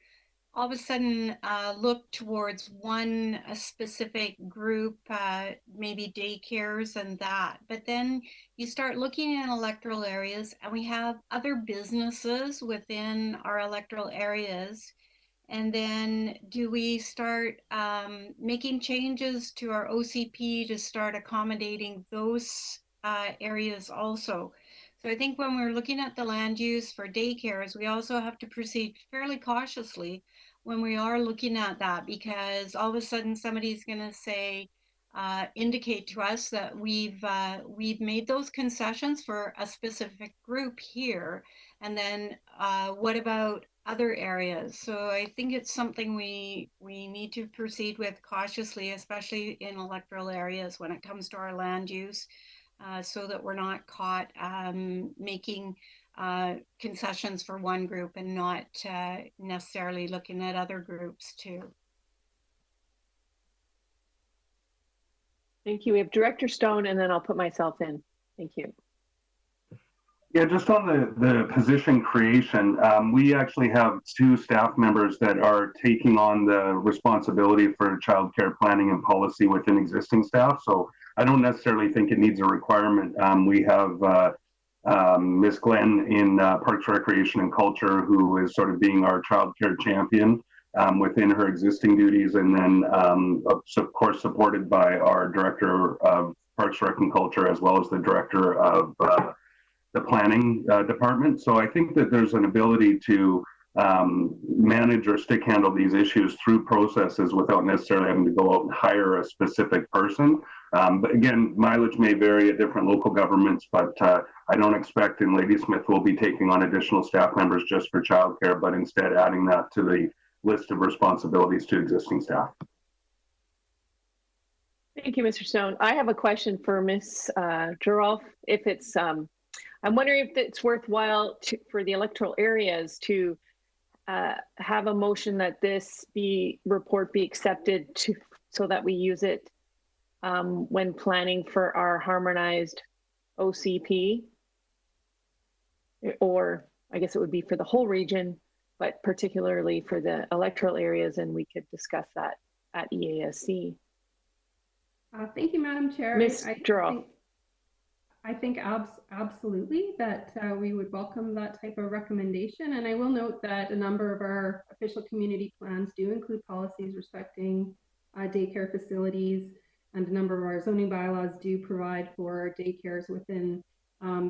[SPEAKER 8] all of a sudden look towards one specific group, maybe daycares and that. But then you start looking in electoral areas, and we have other businesses within our electoral areas. And then do we start making changes to our OCP to start accommodating those areas also? So I think when we're looking at the land use for daycares, we also have to proceed fairly cautiously when we are looking at that, because all of a sudden somebody's going to say, indicate to us that we've made those concessions for a specific group here, and then what about other areas? So I think it's something we need to proceed with cautiously, especially in electoral areas when it comes to our land use, so that we're not caught making concessions for one group and not necessarily looking at other groups too.
[SPEAKER 2] Thank you. We have Director Stone, and then I'll put myself in. Thank you.
[SPEAKER 4] Yeah, just on the position creation, we actually have 2 staff members that are taking on the responsibility for childcare planning and policy within existing staff. So I don't necessarily think it needs a requirement. We have Ms. Glenn in Parks, Recreation and Culture, who is sort of being our childcare champion within her existing duties, and then of course supported by our Director of Parks, Rec and Culture, as well as the Director of the planning department. So I think that there's an ability to manage or stick handle these issues through processes without necessarily having to go out and hire a specific person. But again, mileage may vary at different local governments, but I don't expect in Ladysmith we'll be taking on additional staff members just for childcare, but instead adding that to the list of responsibilities to existing staff.
[SPEAKER 2] Thank you, Mr. Stone. I have a question for Ms. Gerolf. If it's, I'm wondering if it's worthwhile for the electoral areas to have a motion that this report be accepted so that we use it when planning for our harmonized OCP, or I guess it would be for the whole region, but particularly for the electoral areas, and we could discuss that at EASC.
[SPEAKER 11] Thank you, Madam Chair.
[SPEAKER 2] Ms. Gerolf.
[SPEAKER 11] I think absolutely that we would welcome that type of recommendation. And I will note that a number of our official community plans do include policies respecting daycare facilities, and a number of our zoning bylaws do provide for daycares within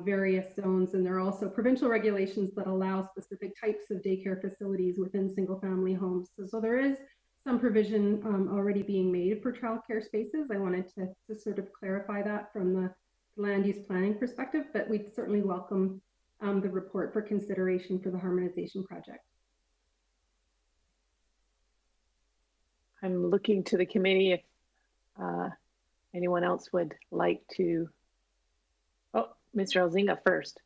[SPEAKER 11] various zones. And there are also provincial regulations that allow specific types of daycare facilities within single family homes. So there is some provision already being made for childcare spaces. I wanted to sort of clarify that from the land use planning perspective, but we'd certainly welcome the report for consideration for the harmonization project.
[SPEAKER 2] I'm looking to the committee if anyone else would like to. Oh, Mr. Elzinga first.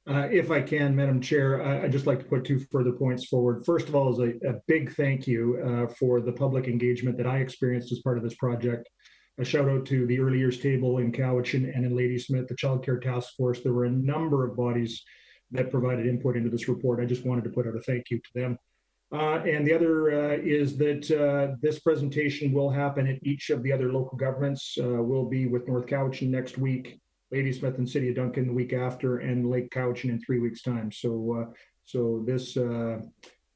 [SPEAKER 9] If I can, Madam Chair, I'd just like to put 2 further points forward. First of all, is a big thank you for the public engagement that I experienced as part of this project. A shout out to the early years table in Cowichan and in Ladysmith, the Child Care Task Force. There were a number of bodies that provided input into this report. I just wanted to put out a thank you to them. And the other is that this presentation will happen at each of the other local governments. We'll be with North Cowichan next week, Ladysmith and City of Duncan the week after, and Lake Cowichan in 3 weeks' time. So, this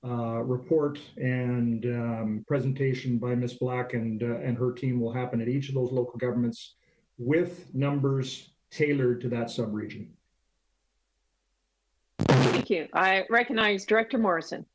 [SPEAKER 9] report and presentation by Ms. Black and her team will happen at each of those local governments with numbers tailored to that sub-region.
[SPEAKER 2] Thank you. I recognize Director Morrison.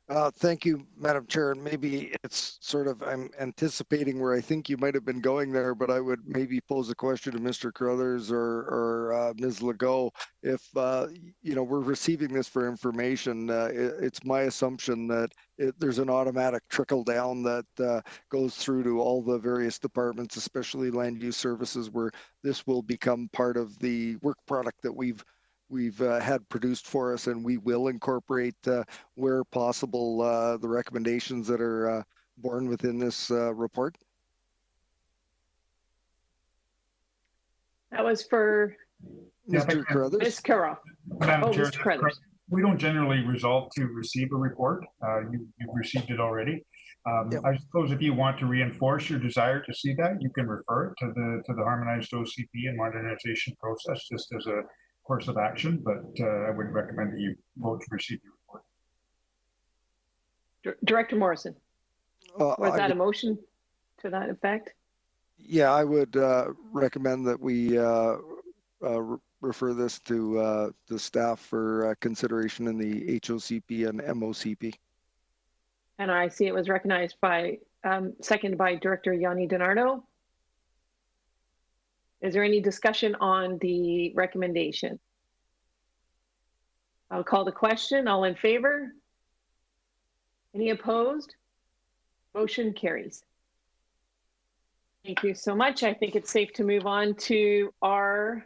[SPEAKER 6] Thank you, Madam Chair. And maybe it's sort of, I'm anticipating where I think you might have been going there, but I would maybe pose a question to Mr. Carruthers or Ms. Legault. If, we're receiving this for information, it's my assumption that there's an automatic trickle down that goes through to all the various departments, especially land use services, where this will become part of the work product that we've had produced for us, and we will incorporate where possible the recommendations that are born within this report.
[SPEAKER 2] That was for
[SPEAKER 6] Mr. Carruthers.
[SPEAKER 2] Ms. Carroll.
[SPEAKER 9] Madam Chair,
[SPEAKER 2] Mr. Carruthers.
[SPEAKER 9] we don't generally resolve to receive a report. You've received it already.
[SPEAKER 6] Yep.
[SPEAKER 9] I suppose if you want to reinforce your desire to see that, you can refer it to the harmonized OCP and modernization process just as a course of action, but I would recommend that you vote to receive your report.
[SPEAKER 2] Director Morrison, was that a motion to that effect?
[SPEAKER 6] Yeah, I would recommend that we refer this to the staff for consideration in the HOCP and MOCP.
[SPEAKER 2] And I see it was recognized by, seconded by Director Yanni DiNardo. Is there any discussion on the recommendation? I'll call the question. All in favor? Any opposed? Motion carries. Thank you so much. I think it's safe to move on to R2.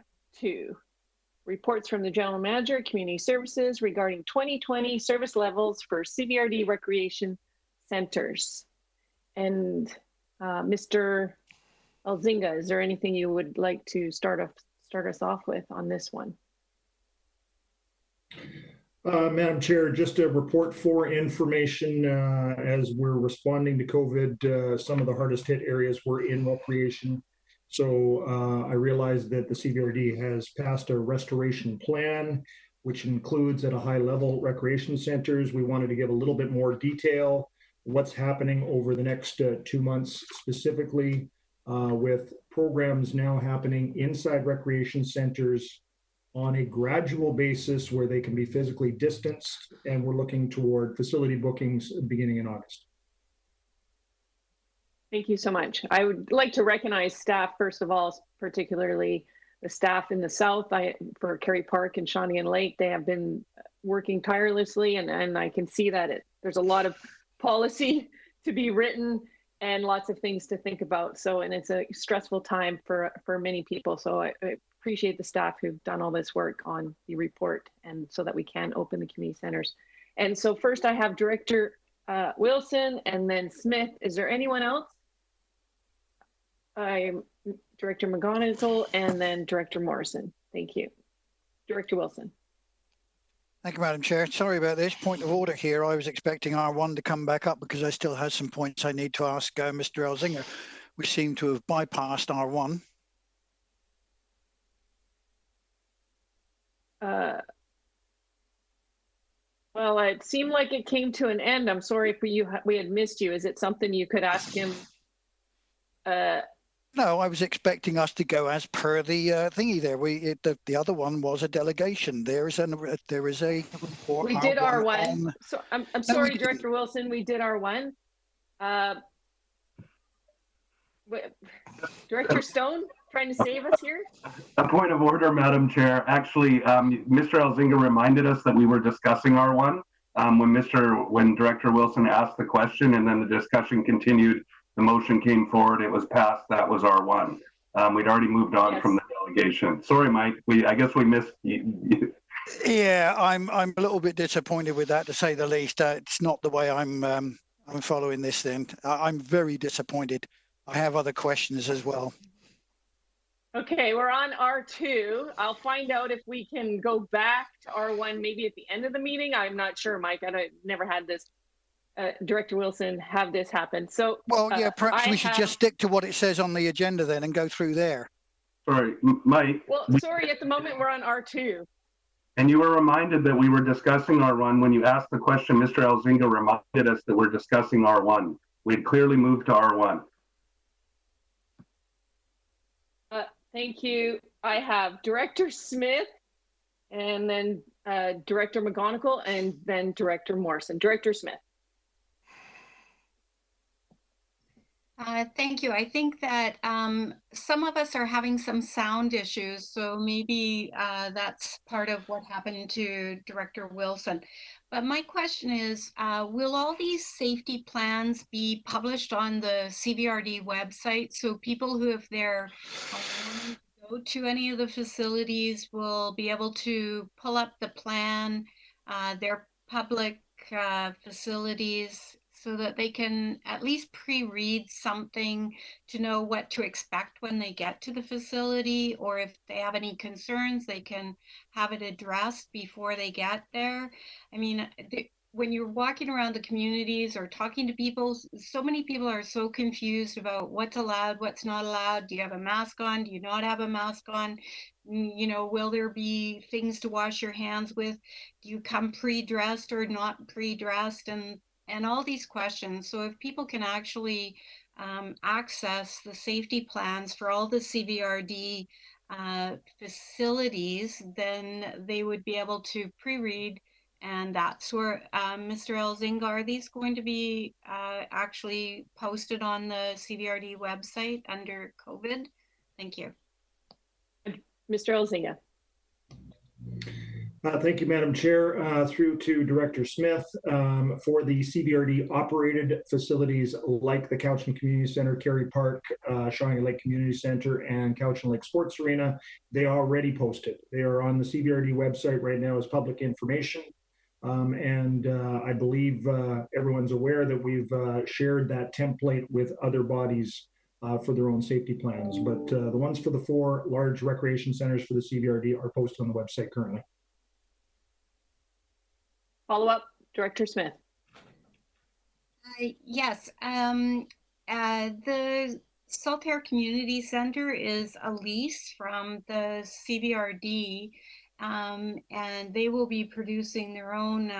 [SPEAKER 2] Reports from the General Manager, Community Services regarding 2020 service levels for CVRD recreation centers. And Mr. Elzinga, is there anything you would like to start us off with on this one?
[SPEAKER 9] Madam Chair, just a report for information as we're responding to COVID. Some of the hardest hit areas were in recreation. So I realize that the CVRD has passed a restoration plan, which includes at a high level recreation centers. We wanted to give a little bit more detail what's happening over the next 2 months, specifically with programs now happening inside recreation centers on a gradual basis where they can be physically distanced, and we're looking toward facility bookings beginning in August.
[SPEAKER 2] Thank you so much. I would like to recognize staff, first of all, particularly the staff in the south for Kerry Park and Shawnee and Lake. They have been working tirelessly, and I can see that there's a lot of policy to be written and lots of things to think about. So, and it's a stressful time for many people. So I appreciate the staff who've done all this work on the report, and so that we can open the community centers. And so first I have Director Wilson and then Smith. Is there anyone else? I'm Director McGonigal and then Director Morrison. Thank you. Director Wilson.
[SPEAKER 7] Thank you, Madam Chair. Sorry about this. Point of order here. I was expecting R1 to come back up because I still had some points I need to ask Mr. Elzinga. We seem to have bypassed R1.
[SPEAKER 2] Well, it seemed like it came to an end. I'm sorry if we had missed you. Is it something you could ask him?
[SPEAKER 7] No, I was expecting us to go as per the thingy there. The other one was a delegation. There is a report.
[SPEAKER 2] We did R1. So I'm sorry, Director Wilson. We did R1. Director Stone, trying to save us here.
[SPEAKER 4] A point of order, Madam Chair. Actually, Mr. Elzinga reminded us that we were discussing R1 when Director Wilson asked the question, and then the discussion continued. The motion came forward, it was passed, that was R1. We'd already moved on from the delegation. Sorry, Mike, I guess we missed you.
[SPEAKER 7] Yeah, I'm a little bit disappointed with that, to say the least. It's not the way I'm following this then. I'm very disappointed. I have other questions as well.
[SPEAKER 2] Okay, we're on R2. I'll find out if we can go back to R1 maybe at the end of the meeting. I'm not sure, Mike. I never had this. Director Wilson, have this happen. So,
[SPEAKER 7] well, yeah, perhaps we should just stick to what it says on the agenda then and go through there.
[SPEAKER 4] Sorry, Mike.
[SPEAKER 2] Well, sorry, at the moment we're on R2.
[SPEAKER 4] And you were reminded that we were discussing R1 when you asked the question. Mr. Elzinga reminded us that we're discussing R1. We'd clearly moved to R1.
[SPEAKER 2] Thank you. I have Director Smith and then Director McGonigal and then Director Morrison. Director Smith.
[SPEAKER 8] Thank you. I think that some of us are having some sound issues, so maybe that's part of what happened to Director Wilson. But my question is, will all these safety plans be published on the CVRD website so people who, if they're wanting to go to any of the facilities, will be able to pull up the plan, their public facilities, so that they can at least pre-read something to know what to expect when they get to the facility, or if they have any concerns, they can have it addressed before they get there. I mean, when you're walking around the communities or talking to people, so many people are so confused about what's allowed, what's not allowed. Do you have a mask on? Do you not have a mask on? You know, will there be things to wash your hands with? Do you come pre-dressed or not pre-dressed? And all these questions. So if people can actually access the safety plans for all the CVRD facilities, then they would be able to pre-read. And that's where, Mr. Elzinga, are these going to be actually posted on the CVRD website under COVID? Thank you.
[SPEAKER 2] Mr. Elzinga.
[SPEAKER 9] Thank you, Madam Chair. Through to Director Smith. For the CBRD operated facilities like the Cowichan Community Center, Kerry Park, Shawinigan Lake Community Center, and Cowichan Lake Sports Arena, they are already posted. They are on the CBRD website right now as public information. I believe everyone's aware that we've shared that template with other bodies for their own safety plans. But the ones for the 4 large recreation centers for the CBRD are posted on the website currently.
[SPEAKER 2] Follow up, Director Smith.
[SPEAKER 8] Yes, the Saltaire Community Center is a lease from the CVRD, and they will be producing their own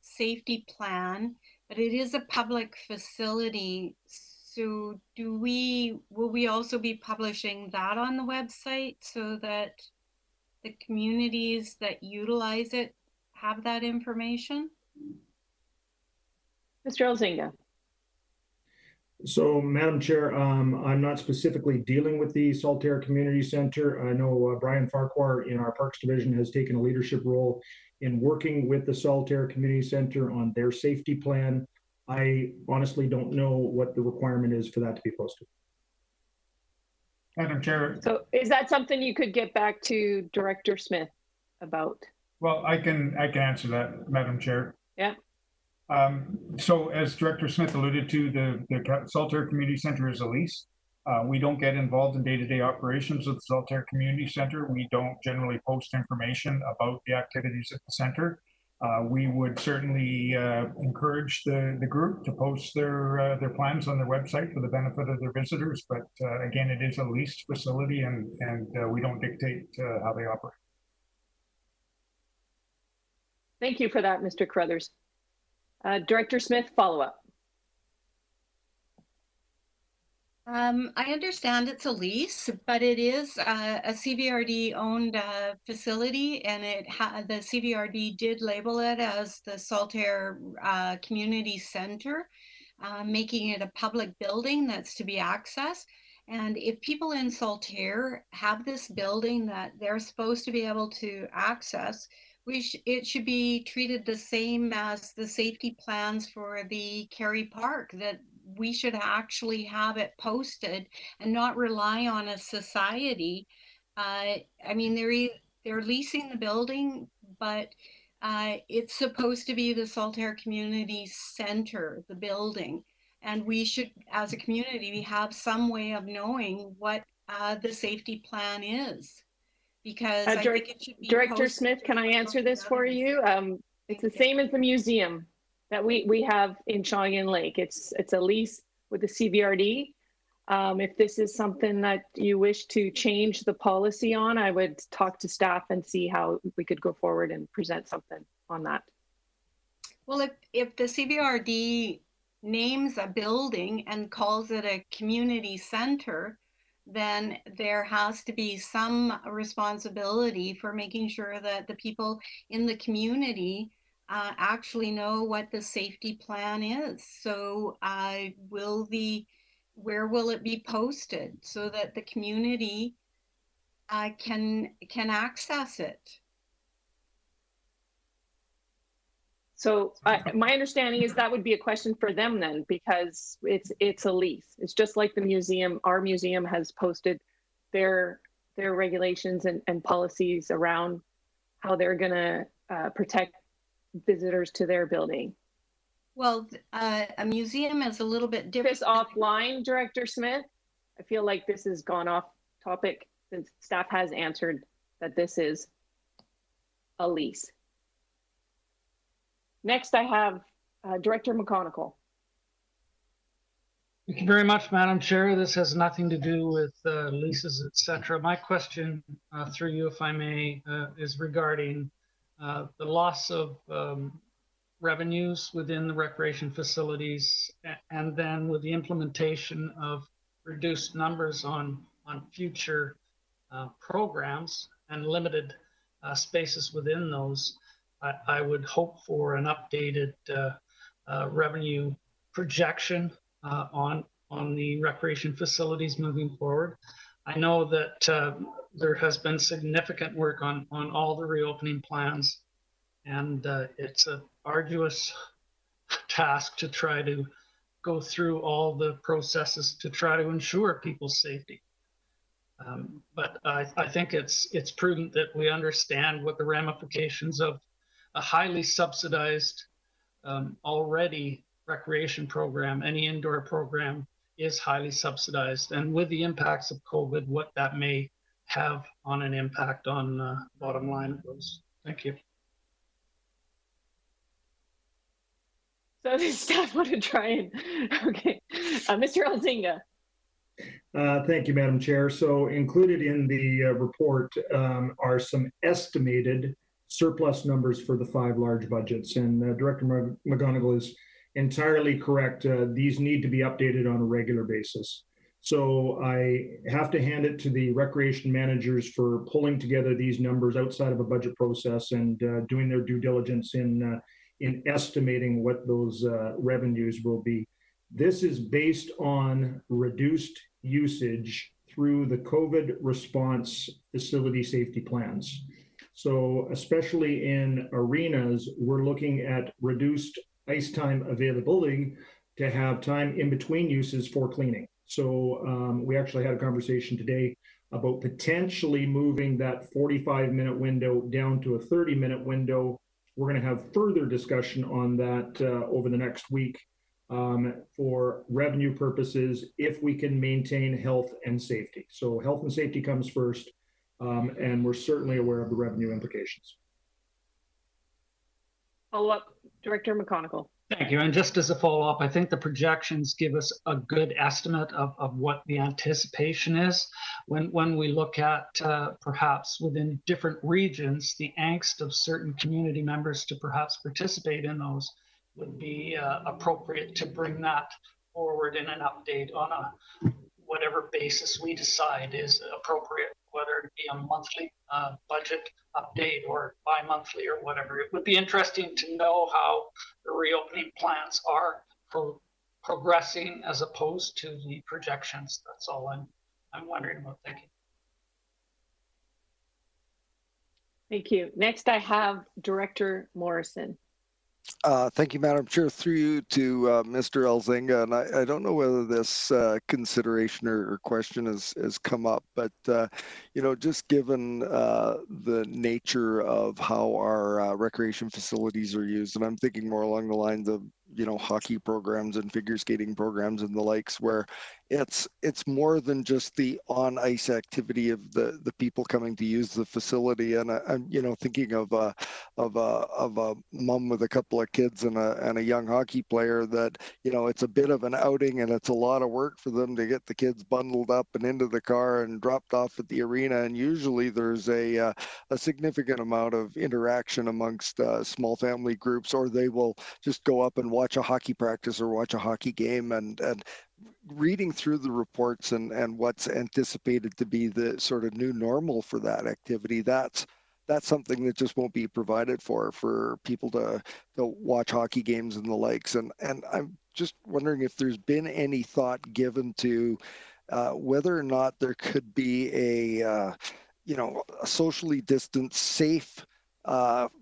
[SPEAKER 8] safety plan, but it is a public facility. So will we also be publishing that on the website so that the communities that utilize it have that information?
[SPEAKER 2] Mr. Elzinga.
[SPEAKER 9] So, Madam Chair, I'm not specifically dealing with the Saltaire Community Center. I know Brian Farquhar in our Parks Division has taken a leadership role in working with the Saltaire Community Center on their safety plan. I honestly don't know what the requirement is for that to be posted.
[SPEAKER 12] Madam Chair.
[SPEAKER 2] So is that something you could get back to Director Smith about?
[SPEAKER 12] Well, I can answer that, Madam Chair.
[SPEAKER 2] Yeah.
[SPEAKER 12] So as Director Smith alluded to, the Saltaire Community Center is a lease. We don't get involved in day-to-day operations of the Saltaire Community Center. We don't generally post information about the activities at the center. We would certainly encourage the group to post their plans on their website for the benefit of their visitors. But again, it is a leased facility, and we don't dictate how they operate.
[SPEAKER 2] Thank you for that, Mr. Carruthers. Director Smith, follow up.
[SPEAKER 8] I understand it's a lease, but it is a CVRD owned facility, and the CVRD did label it as the Saltaire Community Center, making it a public building that's to be accessed. And if people in Saltaire have this building that they're supposed to be able to access, it should be treated the same as the safety plans for the Kerry Park, that we should actually have it posted and not rely on a society. I mean, they're leasing the building, but it's supposed to be the Saltaire Community Center, the building. And we should, as a community, have some way of knowing what the safety plan is. Because I think it should be
[SPEAKER 2] Director Smith, can I answer this for you? It's the same as the museum that we have in Shawinigan Lake. It's a lease with the CVRD. If this is something that you wish to change the policy on, I would talk to staff and see how we could go forward and present something on that.
[SPEAKER 8] Well, if the CVRD names a building and calls it a community center, then there has to be some responsibility for making sure that the people in the community actually know what the safety plan is. So will where will it be posted so that the community can access it?
[SPEAKER 2] So my understanding is that would be a question for them then, because it's a lease. It's just like the museum. Our museum has posted their regulations and policies around how they're going to protect visitors to their building.
[SPEAKER 8] Well, a museum is a little bit different.
[SPEAKER 2] This offline, Director Smith. I feel like this has gone off topic since staff has answered that this is a lease. Next, I have Director McConigal.
[SPEAKER 13] Thank you very much, Madam Chair. This has nothing to do with leases, etc. My question through you, if I may, is regarding the loss of revenues within the recreation facilities, and then with the implementation of reduced numbers on future programs and limited spaces within those. I would hope for an updated revenue projection on the recreation facilities moving forward. I know that there has been significant work on all the reopening plans, and it's an arduous task to try to go through all the processes to try to ensure people's safety. But I think it's prudent that we understand what the ramifications of a highly subsidized already recreation program, any indoor program is highly subsidized. And with the impacts of COVID, what that may have on an impact on bottom line of those. Thank you.
[SPEAKER 2] So the staff want to try and, okay. Mr. Elzinga.
[SPEAKER 9] Thank you, Madam Chair. So included in the report are some estimated surplus numbers for the 5 large budgets. And Director McGonigal is entirely correct. These need to be updated on a regular basis. So I have to hand it to the recreation managers for pulling together these numbers outside of a budget process and doing their due diligence in estimating what those revenues will be. This is based on reduced usage through the COVID response facility safety plans. So especially in arenas, we're looking at reduced ice time availability to have time in between uses for cleaning. So we actually had a conversation today about potentially moving that 45-minute window down to a 30-minute window. We're going to have further discussion on that over the next week for revenue purposes if we can maintain health and safety. So health and safety comes first. And we're certainly aware of the revenue implications.
[SPEAKER 2] Follow up, Director McConigal.
[SPEAKER 13] Thank you. And just as a follow-up, I think the projections give us a good estimate of what the anticipation is. When we look at perhaps within different regions, the angst of certain community members to perhaps participate in those would be appropriate to bring that forward in an update on a whatever basis we decide is appropriate, whether it be a monthly budget update or bi-monthly or whatever. It would be interesting to know how the reopening plans are progressing as opposed to the projections. That's all I'm wondering about. Thank you.
[SPEAKER 2] Thank you. Next, I have Director Morrison.
[SPEAKER 6] Thank you, Madam Chair. Through you to Mr. Elzinga, and I don't know whether this consideration or question has come up, but you know, just given the nature of how our recreation facilities are used, and I'm thinking more along the lines of, you know, hockey programs and figure skating programs and the likes, where it's more than just the on ice activity of the people coming to use the facility. And I'm, you know, thinking of a mom with a couple of kids and a young hockey player that, you know, it's a bit of an outing and it's a lot of work for them to get the kids bundled up and into the car and dropped off at the arena. And usually there's a significant amount of interaction amongst small family groups, or they will just go up and watch a hockey practice or watch a hockey game. And reading through the reports and what's anticipated to be the sort of new normal for that activity, that's something that just won't be provided for people to watch hockey games and the likes. And I'm just wondering if there's been any thought given to whether or not there could be a socially distanced, safe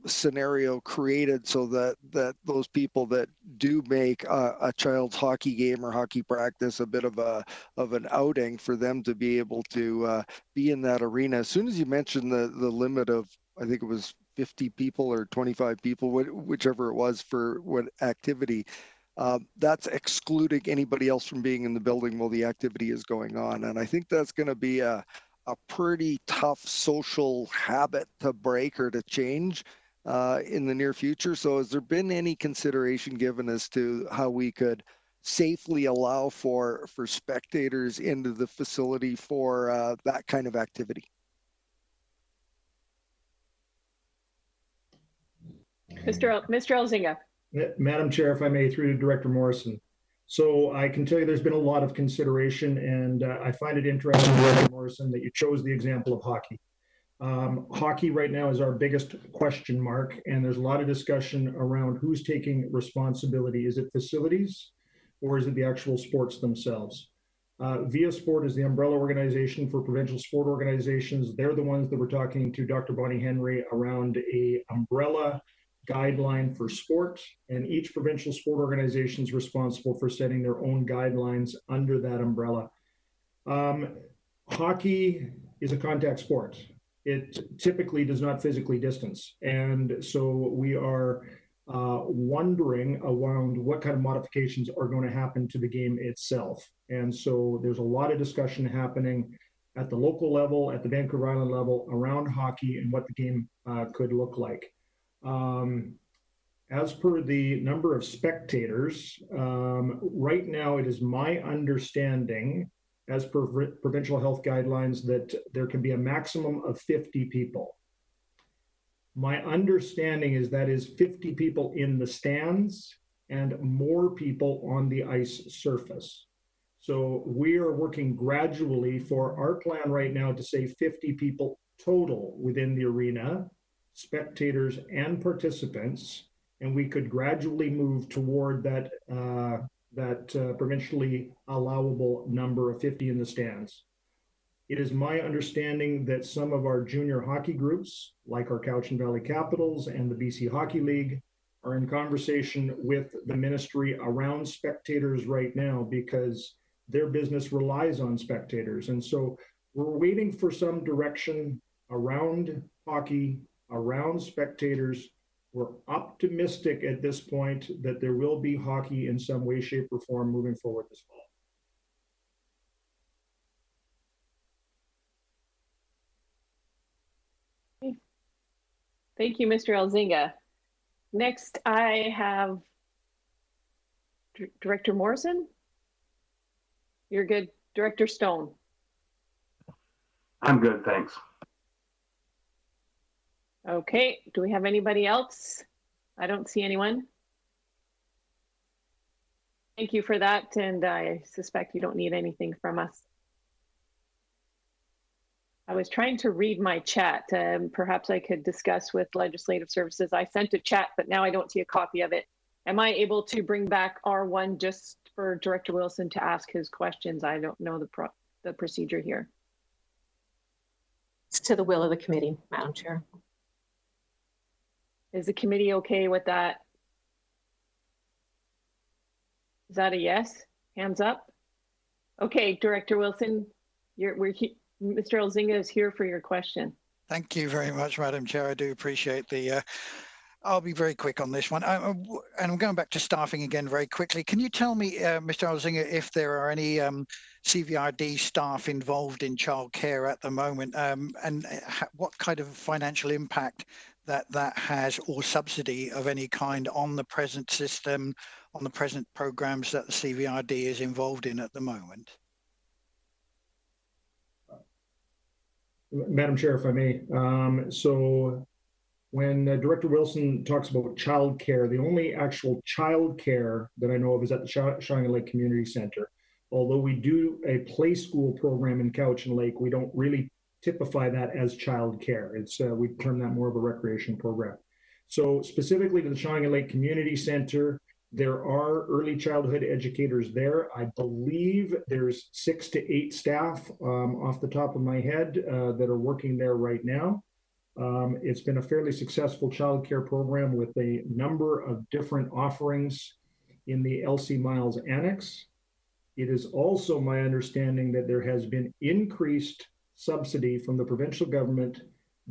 [SPEAKER 6] scenario created so that those people that do make a child's hockey game or hockey practice a bit of an outing for them to be able to be in that arena. As soon as you mentioned the limit of, I think it was 50 people or 25 people, whichever it was for what activity, that's excluding anybody else from being in the building while the activity is going on. And I think that's going to be a pretty tough social habit to break or to change in the near future. So has there been any consideration given as to how we could safely allow for spectators into the facility for that kind of activity?
[SPEAKER 2] Mr. Elzinga.
[SPEAKER 9] Madam Chair, if I may, through to Director Morrison. So I can tell you there's been a lot of consideration, and I find it interesting, Director Morrison, that you chose the example of hockey. Hockey right now is our biggest question mark, and there's a lot of discussion around who's taking responsibility. Is it facilities, or is it the actual sports themselves? Via Sport is the umbrella organization for provincial sport organizations. They're the ones that we're talking to Dr. Bonnie Henry around a umbrella guideline for sport, and each provincial sport organization is responsible for setting their own guidelines under that umbrella. Hockey is a contact sport. It typically does not physically distance. And so we are wondering around what kind of modifications are going to happen to the game itself. And so there's a lot of discussion happening at the local level, at the Vancouver Island level, around hockey and what the game could look like. As per the number of spectators, right now it is my understanding, as per provincial health guidelines, that there can be a maximum of 50 people. My understanding is that is 50 people in the stands and more people on the ice surface. So we are working gradually for our plan right now to say 50 people total within the arena, spectators and participants, and we could gradually move toward that provincially allowable number of 50 in the stands. It is my understanding that some of our junior hockey groups, like our Cowichan Valley Capitals and the BC Hockey League, are in conversation with the ministry around spectators right now because their business relies on spectators. And so we're waiting for some direction around hockey, around spectators. We're optimistic at this point that there will be hockey in some way, shape, or form moving forward this fall.
[SPEAKER 2] Thank you, Mr. Elzinga. Next, I have Director Morrison. You're good. Director Stone.
[SPEAKER 4] I'm good, thanks.
[SPEAKER 2] Okay, do we have anybody else? I don't see anyone. Thank you for that, and I suspect you don't need anything from us. I was trying to read my chat. Perhaps I could discuss with Legislative Services. I sent a chat, but now I don't see a copy of it. Am I able to bring back R1 just for Director Wilson to ask his questions? I don't know the procedure here.
[SPEAKER 1] It's to the will of the committee, Madam Chair.
[SPEAKER 2] Is the committee okay with that? Is that a yes? Hands up. Okay, Director Wilson, Mr. Elzinga is here for your question.
[SPEAKER 7] Thank you very much, Madam Chair. I do appreciate the, I'll be very quick on this one. And I'm going back to staffing again very quickly. Can you tell me, Mr. Elzinga, if there are any CVRD staff involved in childcare at the moment, and what kind of financial impact that has, or subsidy of any kind, on the present system, on the present programs that the CVRD is involved in at the moment?
[SPEAKER 9] Madam Chair, if I may. So when Director Wilson talks about childcare, the only actual childcare that I know of is at the Shawinigan Lake Community Center. Although we do a play school program in Cowichan Lake, we don't really typify that as childcare. It's we term that more of a recreation program. So specifically to the Shawinigan Lake Community Center, There are early childhood educators there. I believe there's 6 to 8 staff off the top of my head that are working there right now. It's been a fairly successful childcare program with a number of different offerings in the LC Miles Annex. It is also my understanding that there has been increased subsidy from the provincial government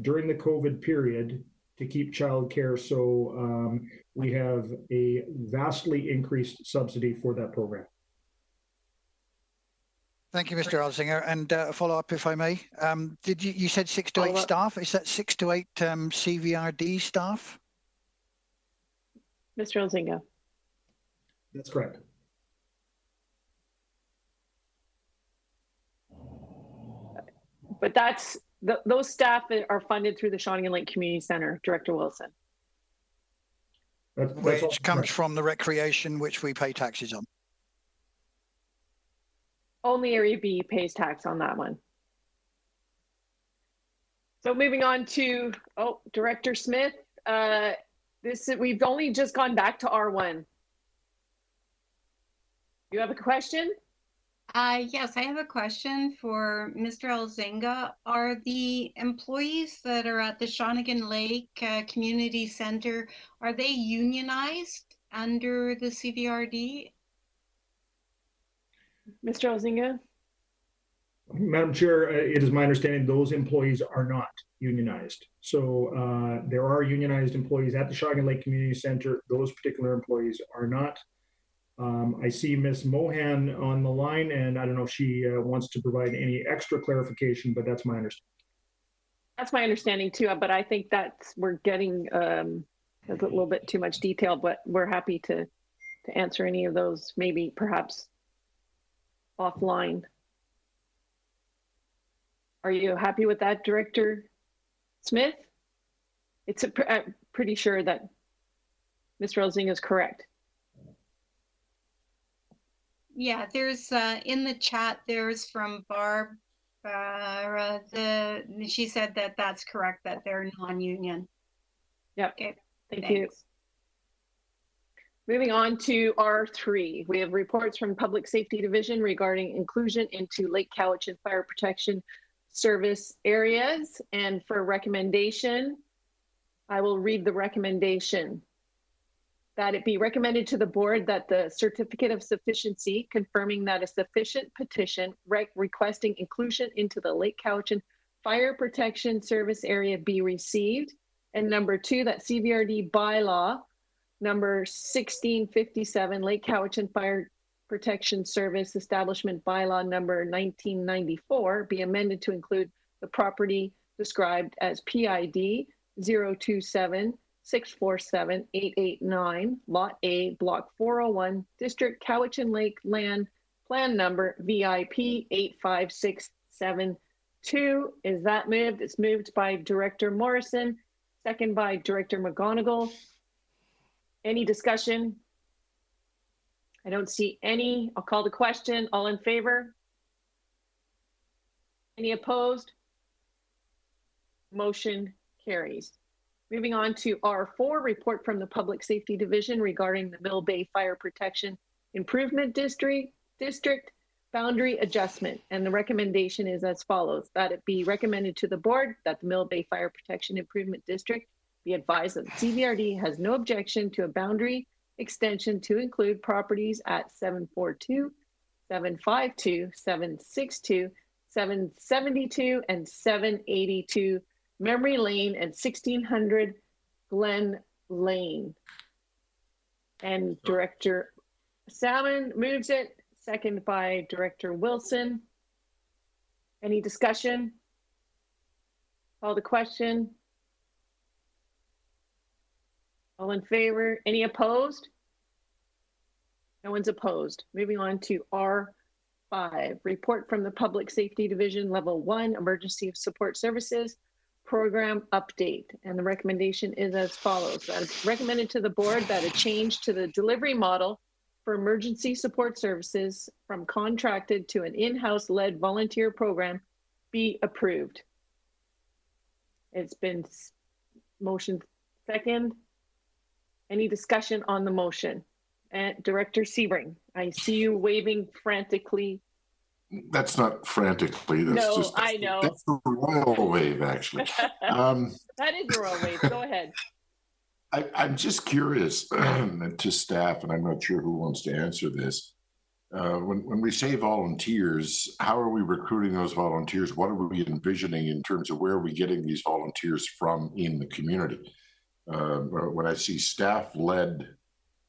[SPEAKER 9] during the COVID period to keep childcare. So we have a vastly increased subsidy for that program.
[SPEAKER 7] Thank you, Mr. Elzinga. And a follow up, if I may. Did you said 6 to 8 staff? Is that 6 to 8 CVRD staff?
[SPEAKER 2] Mr. Elzinga.
[SPEAKER 9] That's correct.
[SPEAKER 2] But that's those staff are funded through the Shawnigan Lake Community Center, Director Wilson.
[SPEAKER 7] Which comes from the recreation, which we pay taxes on.
[SPEAKER 2] Only Area B pays tax on that one. So moving on to, Director Smith, we've only just gone back to R1. You have a question?
[SPEAKER 8] Yes, I have a question for Mr. Elzinga. Are the employees that are at the Shawnigan Lake Community Center, are they unionized under the CVRD?
[SPEAKER 2] Mr. Elzinga?
[SPEAKER 9] Madam Chair, it is my understanding those employees are not unionized. So there are unionized employees at the Shawnigan Lake Community Center. Those particular employees are not. I see Ms. Mohan on the line, and I don't know if she wants to provide any extra clarification, but that's my understanding.
[SPEAKER 2] That's my understanding too, but I think we're getting a little bit too much detail, but we're happy to answer any of those, maybe perhaps offline. Are you happy with that, Director Smith? I'm pretty sure that Mr. Elzinga is correct.
[SPEAKER 8] Yeah, there's in the chat, there's from Barb. She said that that's correct, that they're non-union.
[SPEAKER 2] Yep.
[SPEAKER 8] Okay.
[SPEAKER 2] Thank you. Moving on to R3, we have reports from Public Safety Division regarding inclusion into Lake Cowichan Fire Protection Service areas. And for recommendation, I will read the recommendation. That it be recommended to the board that the certificate of sufficiency confirming that a sufficient petition requesting inclusion into the Lake Cowichan Fire Protection Service area be received. And number 2, that CVRD bylaw number 1657, Lake Cowichan Fire Protection Service Establishment Bylaw number 1994 be amended to include the property described as PID 027-647-889, Lot A, Block 401, District Cowichan Lake Land, Plan Number VIP 85672. Is that moved? It's moved by Director Morrison, second by Director McGonigal. Any discussion? I don't see any. I'll call the question. All in favor? Any opposed? Motion carries. Moving on to R4, report from the Public Safety Division regarding the Mill Bay Fire Protection Improvement District boundary adjustment. And the recommendation is as follows, that it be recommended to the board that the Mill Bay Fire Protection Improvement District be advised that the CVRD has no objection to a boundary extension to include properties at 742, 752, 762, 772, and 782 Memory Lane and 1600 Glen Lane. And Director Salmon moves it, second by Director Wilson. Any discussion? Call the question. All in favor? Any opposed? No one's opposed. Moving on to R5, report from the Public Safety Division Level 1 Emergency Support Services Program Update. And the recommendation is as follows. That it's recommended to the board that a change to the delivery model for emergency support services from contracted to an in-house led volunteer program be approved. It's been motion second. Any discussion on the motion? And Director Sebring, I see you waving frantically.
[SPEAKER 10] That's not frantically. That's
[SPEAKER 2] No,
[SPEAKER 10] just
[SPEAKER 2] I know.
[SPEAKER 10] That's the royal wave, actually.
[SPEAKER 2] That is the royal wave. Go ahead.
[SPEAKER 10] I'm just curious to staff, and I'm not sure who wants to answer this. When we say volunteers, how are we recruiting those volunteers? What are we envisioning in terms of where are we getting these volunteers from in the community? When I see staff-led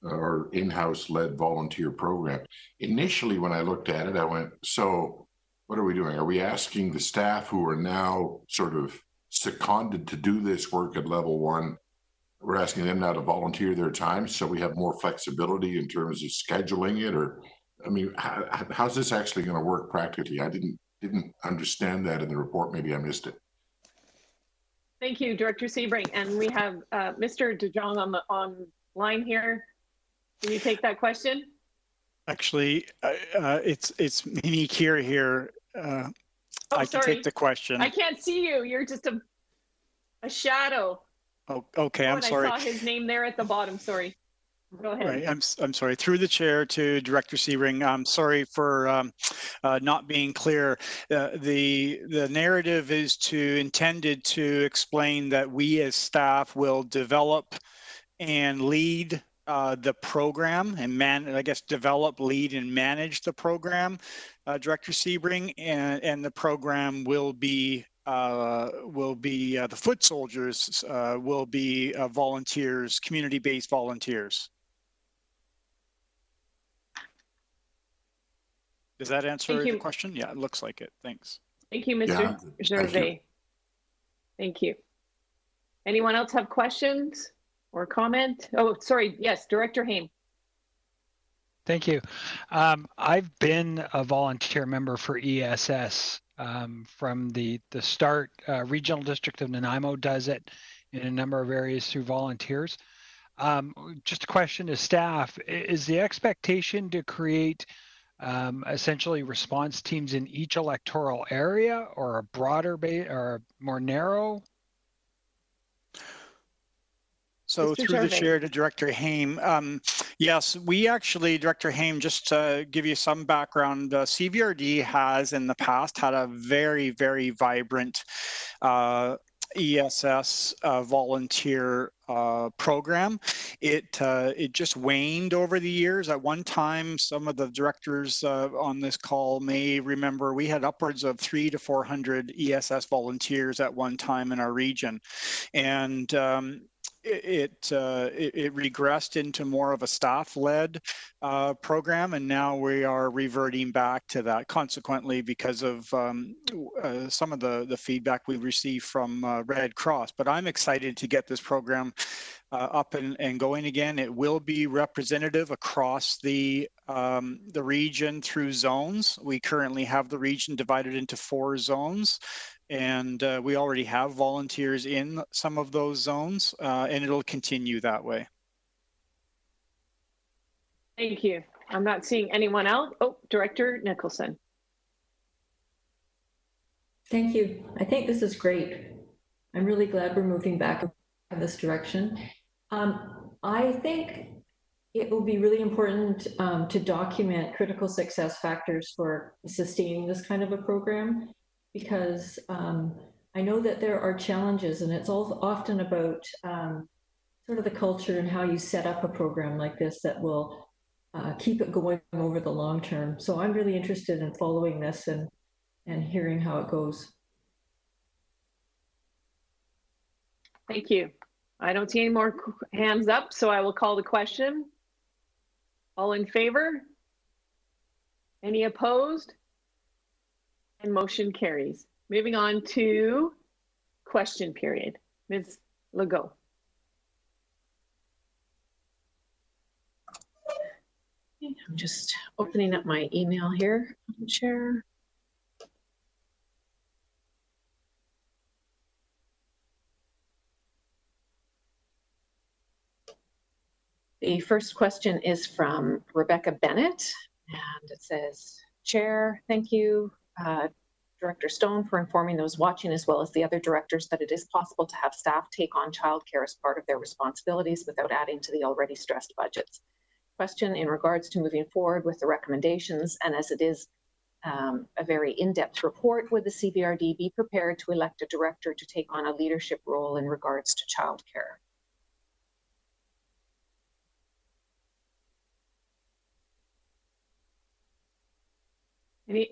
[SPEAKER 10] or in-house led volunteer program, initially when I looked at it, I went, so what are we doing? Are we asking the staff who are now sort of seconded to do this work at level 1, we're asking them now to volunteer their time so we have more flexibility in terms of scheduling it? Or, I mean, how's this actually going to work practically? I didn't understand that in the report. Maybe I missed it.
[SPEAKER 2] Thank you, Director Sebring. And we have Mr. De Jong on line here. Can you take that question?
[SPEAKER 14] Actually, it's me, Kira here. I can take the question.
[SPEAKER 2] I can't see you. You're just a shadow.
[SPEAKER 14] Oh, okay. I'm sorry.
[SPEAKER 2] I saw his name there at the bottom. Sorry. Go ahead.
[SPEAKER 14] Right. I'm sorry. Through the chair to Director Sebring. I'm sorry for not being clear. The narrative is intended to explain that we as staff will develop and lead the program and develop, lead, and manage the program, Director Sebring, and the program will be the foot soldiers will be volunteers, community-based volunteers. Does that answer the question? Yeah, it looks like it. Thanks.
[SPEAKER 2] Thank you, Mr. Jose. Thank you. Anyone else have questions or comment? Oh, sorry. Yes, Director Haim.
[SPEAKER 15] Thank you. I've been a volunteer member for ESS from the start. Regional District of Nanaimo does it in a number of areas through volunteers. Just a question to staff, is the expectation to create essentially response teams in each electoral area, or a broader base or more narrow?
[SPEAKER 14] So through the chair to Director Haim, yes, we actually, Director Haim, just to give you some background, CVRD has in the past had a very, very vibrant ESS volunteer program. It just waned over the years. At one time, some of the directors on this call may remember we had upwards of 300 to 400 ESS volunteers at one time in our region, and it regressed into more of a staff-led program, and now we are reverting back to that. Consequently, because of some of the feedback we received from Red Cross. But I'm excited to get this program up and going again. It will be representative across the region through zones. We currently have the region divided into 4 zones. And we already have volunteers in some of those zones, and it'll continue that way.
[SPEAKER 2] Thank you. I'm not seeing anyone else. Oh, Director Nicholson.
[SPEAKER 16] Thank you. I think this is great. I'm really glad we're moving back in this direction. I think it will be really important to document critical success factors for sustaining this kind of a program, because I know that there are challenges, and it's all often about sort of the culture and how you set up a program like this that will keep it going over the long term. So I'm really interested in following this and hearing how it goes.
[SPEAKER 2] Thank you. I don't see any more hands up, so I will call the question. All in favor? Any opposed? And motion carries. Moving on to question period. Ms. Legault.
[SPEAKER 1] I'm just opening up my email here, Chair. The first question is from Rebecca Bennett, and it says, Chair, thank you, Director Stone, for informing those watching as well as the other directors that it is possible to have staff take on childcare as part of their responsibilities without adding to the already stressed budgets. question in regards to moving forward with the recommendations, and as it is a very in-depth report, would the CBRD be prepared to elect a director to take on a leadership role in regards to childcare?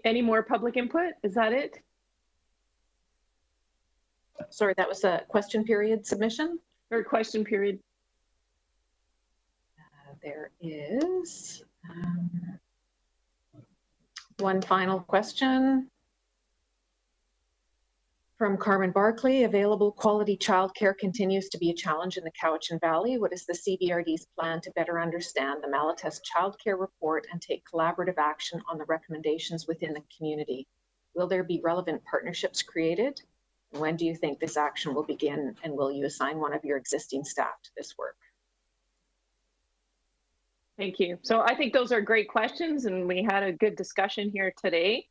[SPEAKER 2] Any more public input? Is that it?
[SPEAKER 1] Sorry, that was a question period submission?
[SPEAKER 2] Or question period?
[SPEAKER 1] There is one final question from Carmen Barkley. Available quality childcare continues to be a challenge in the Cowichan Valley. What is the CBRD's plan to better understand the Malates childcare report and take collaborative action on the recommendations within the community? Will there be relevant partnerships created? And when do you think this action will begin? And will you assign one of your existing staff to this work?
[SPEAKER 2] Thank you. So I think those are great questions, and we had a good discussion here today,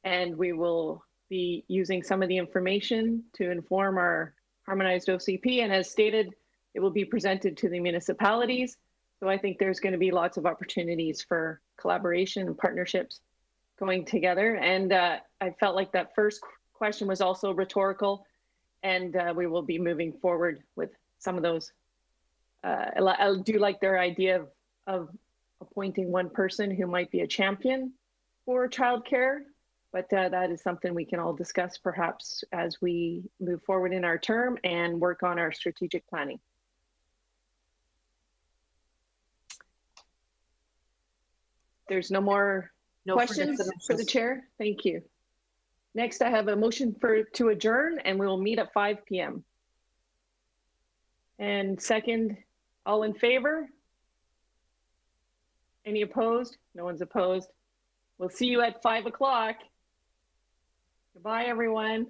[SPEAKER 2] and we will be using some of the information to inform our harmonized OCP. And as stated, it will be presented to the municipalities. So I think there's going to be lots of opportunities for collaboration and partnerships going together. And I felt like that first question was also rhetorical, and we will be moving forward with some of those. I do like their idea of appointing one person who might be a champion for childcare, but that is something we can all discuss perhaps as we move forward in our term and work on our strategic planning. There's no more questions for the chair. Thank you. Next, I have a motion to adjourn, and we will meet at 5 p.m. And second, all in favor? Any opposed? No one's opposed. We'll see you at 5 o'clock. Goodbye, everyone.